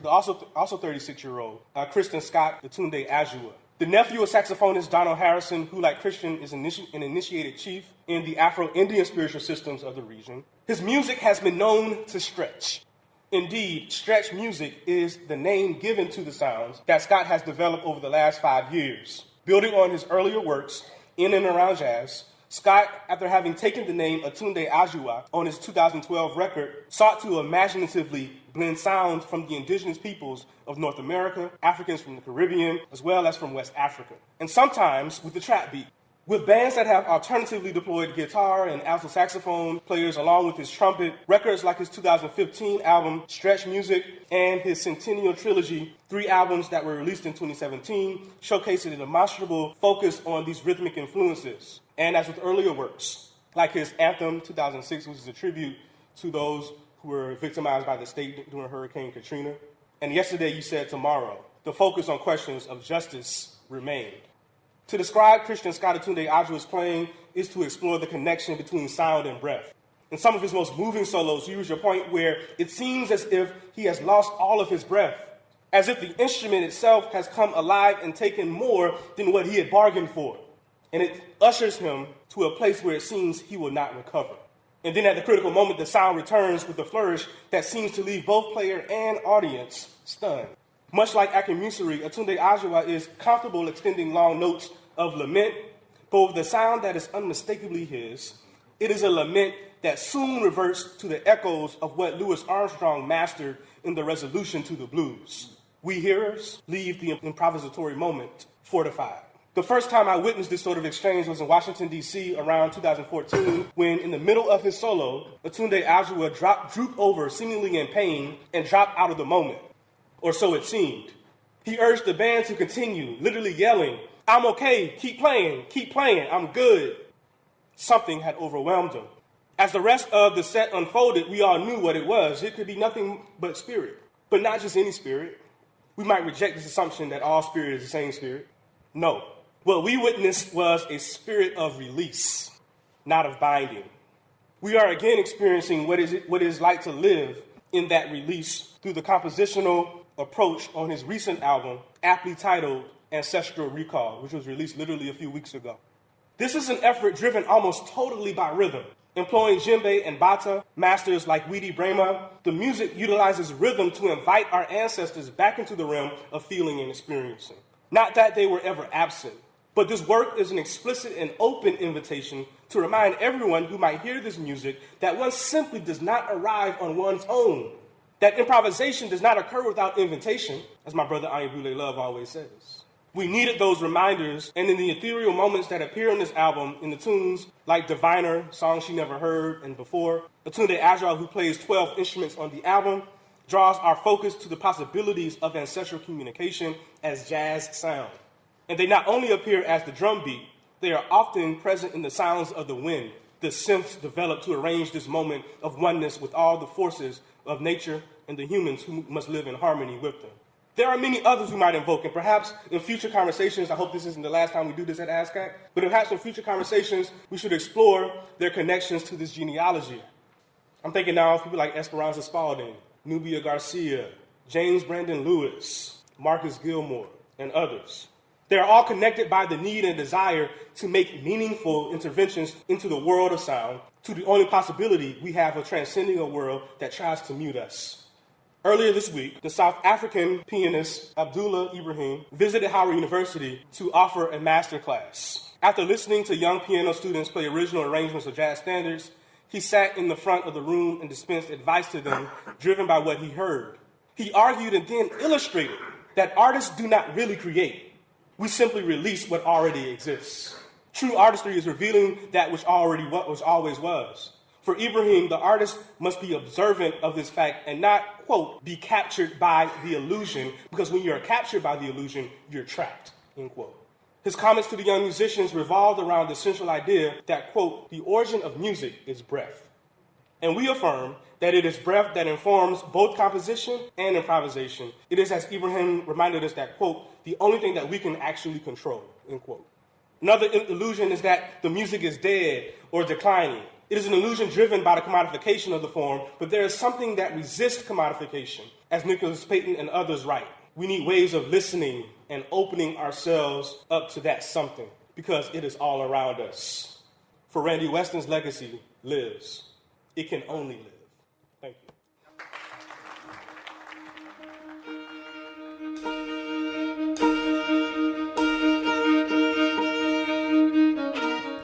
also 36-year-old Kristen Scott Atunde Ajua. The nephew of saxophonist Donald Harrison, who like Christian is an initiated chief in the Afro-Indian spiritual systems of the region. His music has been known to stretch. Indeed, stretch music is the name given to the sounds that Scott has developed over the last 5 years. Building on his earlier works in and around jazz, Scott, after having taken the name Atunde Ajua on his 2012 record, sought to imaginatively blend sounds from the indigenous peoples of North America, Africans from the Caribbean, as well as from West Africa, and sometimes with the trap beat. With bands that have alternatively deployed guitar and alto saxophone players along with his trumpet, records like his 2015 album, Stretch Music, and his Centennial Trilogy, 3 albums that were released in 2017, showcasing a demonstrable focus on these rhythmic influences. And as with earlier works, like his Anthem 2006, which is a tribute to those who were victimized by the state during Hurricane Katrina. And Yesterday You Said Tomorrow, the focus on questions of justice remained. To describe Christian Scott Atunde Ajua's playing is to explore the connection between sound and breath. In some of his most moving solos, he reaches a point where it seems as if he has lost all of his breath, as if the instrument itself has come alive and taken more than what he had bargained for. And it ushers him to a place where it seems he will not recover. And then at the critical moment, the sound returns with a flourish that seems to leave both player and audience stunned. Much like Akinmusiri, Atunde Ajua is comfortable extending long notes of lament, but with the sound that is unmistakably his, it is a lament that soon reverts to the echoes of what Louis Armstrong mastered in the Resolution to the Blues. We hearers leave the improvisatory moment fortified. The first time I witnessed this sort of exchange was in Washington, D.C. around 2014, when in the middle of his solo, Atunde Ajua drooped over seemingly in pain and dropped out of the moment. Or so it seemed. He urged the band to continue, literally yelling, "I'm okay, keep playing, I'm good." Something had overwhelmed him. As the rest of the set unfolded, we all knew what it was. It could be nothing but spirit, but not just any spirit. We might reject this assumption that all spirit is the same spirit. No. What we witnessed was a spirit of release, not of binding. We are again experiencing what it is like to live in that release through the compositional approach on his recent album, aptly titled Ancestral Recall, which was released literally a few weeks ago. This is an effort driven almost totally by rhythm. Employing djembe and bata, masters like Weedy Brahma, the music utilizes rhythm to invite our ancestors back into the realm of feeling and experiencing. Not that they were ever absent, but this work is an explicit and open invitation to remind everyone who might hear this music that one simply does not arrive on one's own. That improvisation does not occur without invitation, as my brother Ayabule Love always says. We needed those reminders, and in the ethereal moments that appear on this album, in the tunes like Diviner, Songs She Never Heard, and Before, Atunde Ajua, who plays 12 instruments on the album, draws our focus to the possibilities of ancestral communication as jazz sound. And they not only appear as the drum beat, they are often present in the sounds of the wind, the synths developed to arrange this moment of oneness with all the forces of nature and the humans who must live in harmony with them. There are many others we might invoke, and perhaps in future conversations, I hope this isn't the last time we do this at ASCAC, but perhaps in future conversations, we should explore their connections to this genealogy. I'm thinking now of people like Esperanza Spalding, Nubia Garcia, James Brandon Lewis, Marcus Gilmore, and others. They are all connected by the need and desire to make meaningful interventions into the world of sound, to the only possibility we have of transcending a world that tries to mute us. Earlier this week, the South African pianist Abdullah Ibrahim visited Howard University to offer a masterclass. After listening to young piano students play original arrangements of jazz standards, he sat in the front of the room and dispensed advice to them, driven by what he heard. He argued and then illustrated that artists do not really create. We simply release what already exists. True artistry is revealing that which already always was. For Ibrahim, the artist must be observant of this fact and not, quote, be captured by the illusion, because when you're captured by the illusion, you're trapped, end quote. His comments to the young musicians revolved around the central idea that, quote, the origin of music is breath. And we affirm that it is breath that informs both composition and improvisation. It is, as Ibrahim reminded us, that, quote, the only thing that we can actually control, end quote. Another illusion is that the music is dead or declining. It is an illusion driven by the commodification of the form, but there is something that resists commodification, as Nicholas Payton and others write. We need ways of listening and opening ourselves up to that something, because it is all around us. For Randy Weston's legacy lives. It can only live. Thank you.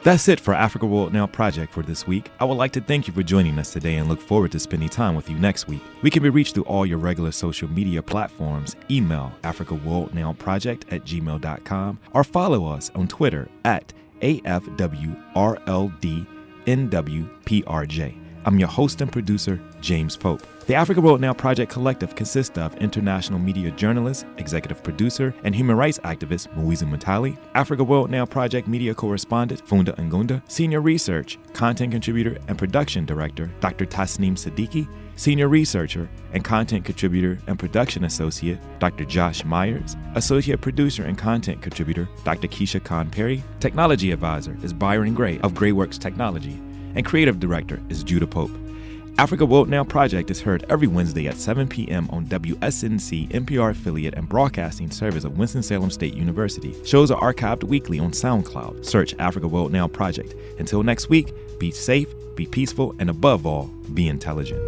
That's it for Africa World Now Project for this week. I would like to thank you for joining us today and look forward to spending time with you next week. We can be reached through all your regular social media platforms. Email africaworldnowproject@gmail.com or follow us on Twitter at AFWRLDNWPRJ. I'm your host and producer, James Pope. The Africa World Now Project Collective consists of international media journalist, executive producer, and human rights activist Muizu Mutali, Africa World Now Project media correspondent Funda Ngunda, senior research, content contributor, and production director Dr. Tasneem Siddiqui, senior researcher and content contributor and production associate Dr. Josh Myers, associate producer and content contributor Dr. Keisha Khan Perry, technology advisor is Byron Gray of Grayworks Technology, and creative director is Judah Pope. Africa World Now Project is heard every Wednesday at 7 p.m. on WSNC, NPR affiliate and broadcasting service of Winston-Salem State University. Shows are archived weekly on SoundCloud. Search Africa World Now Project. Until next week, be safe, be peaceful, and above all, be intelligent.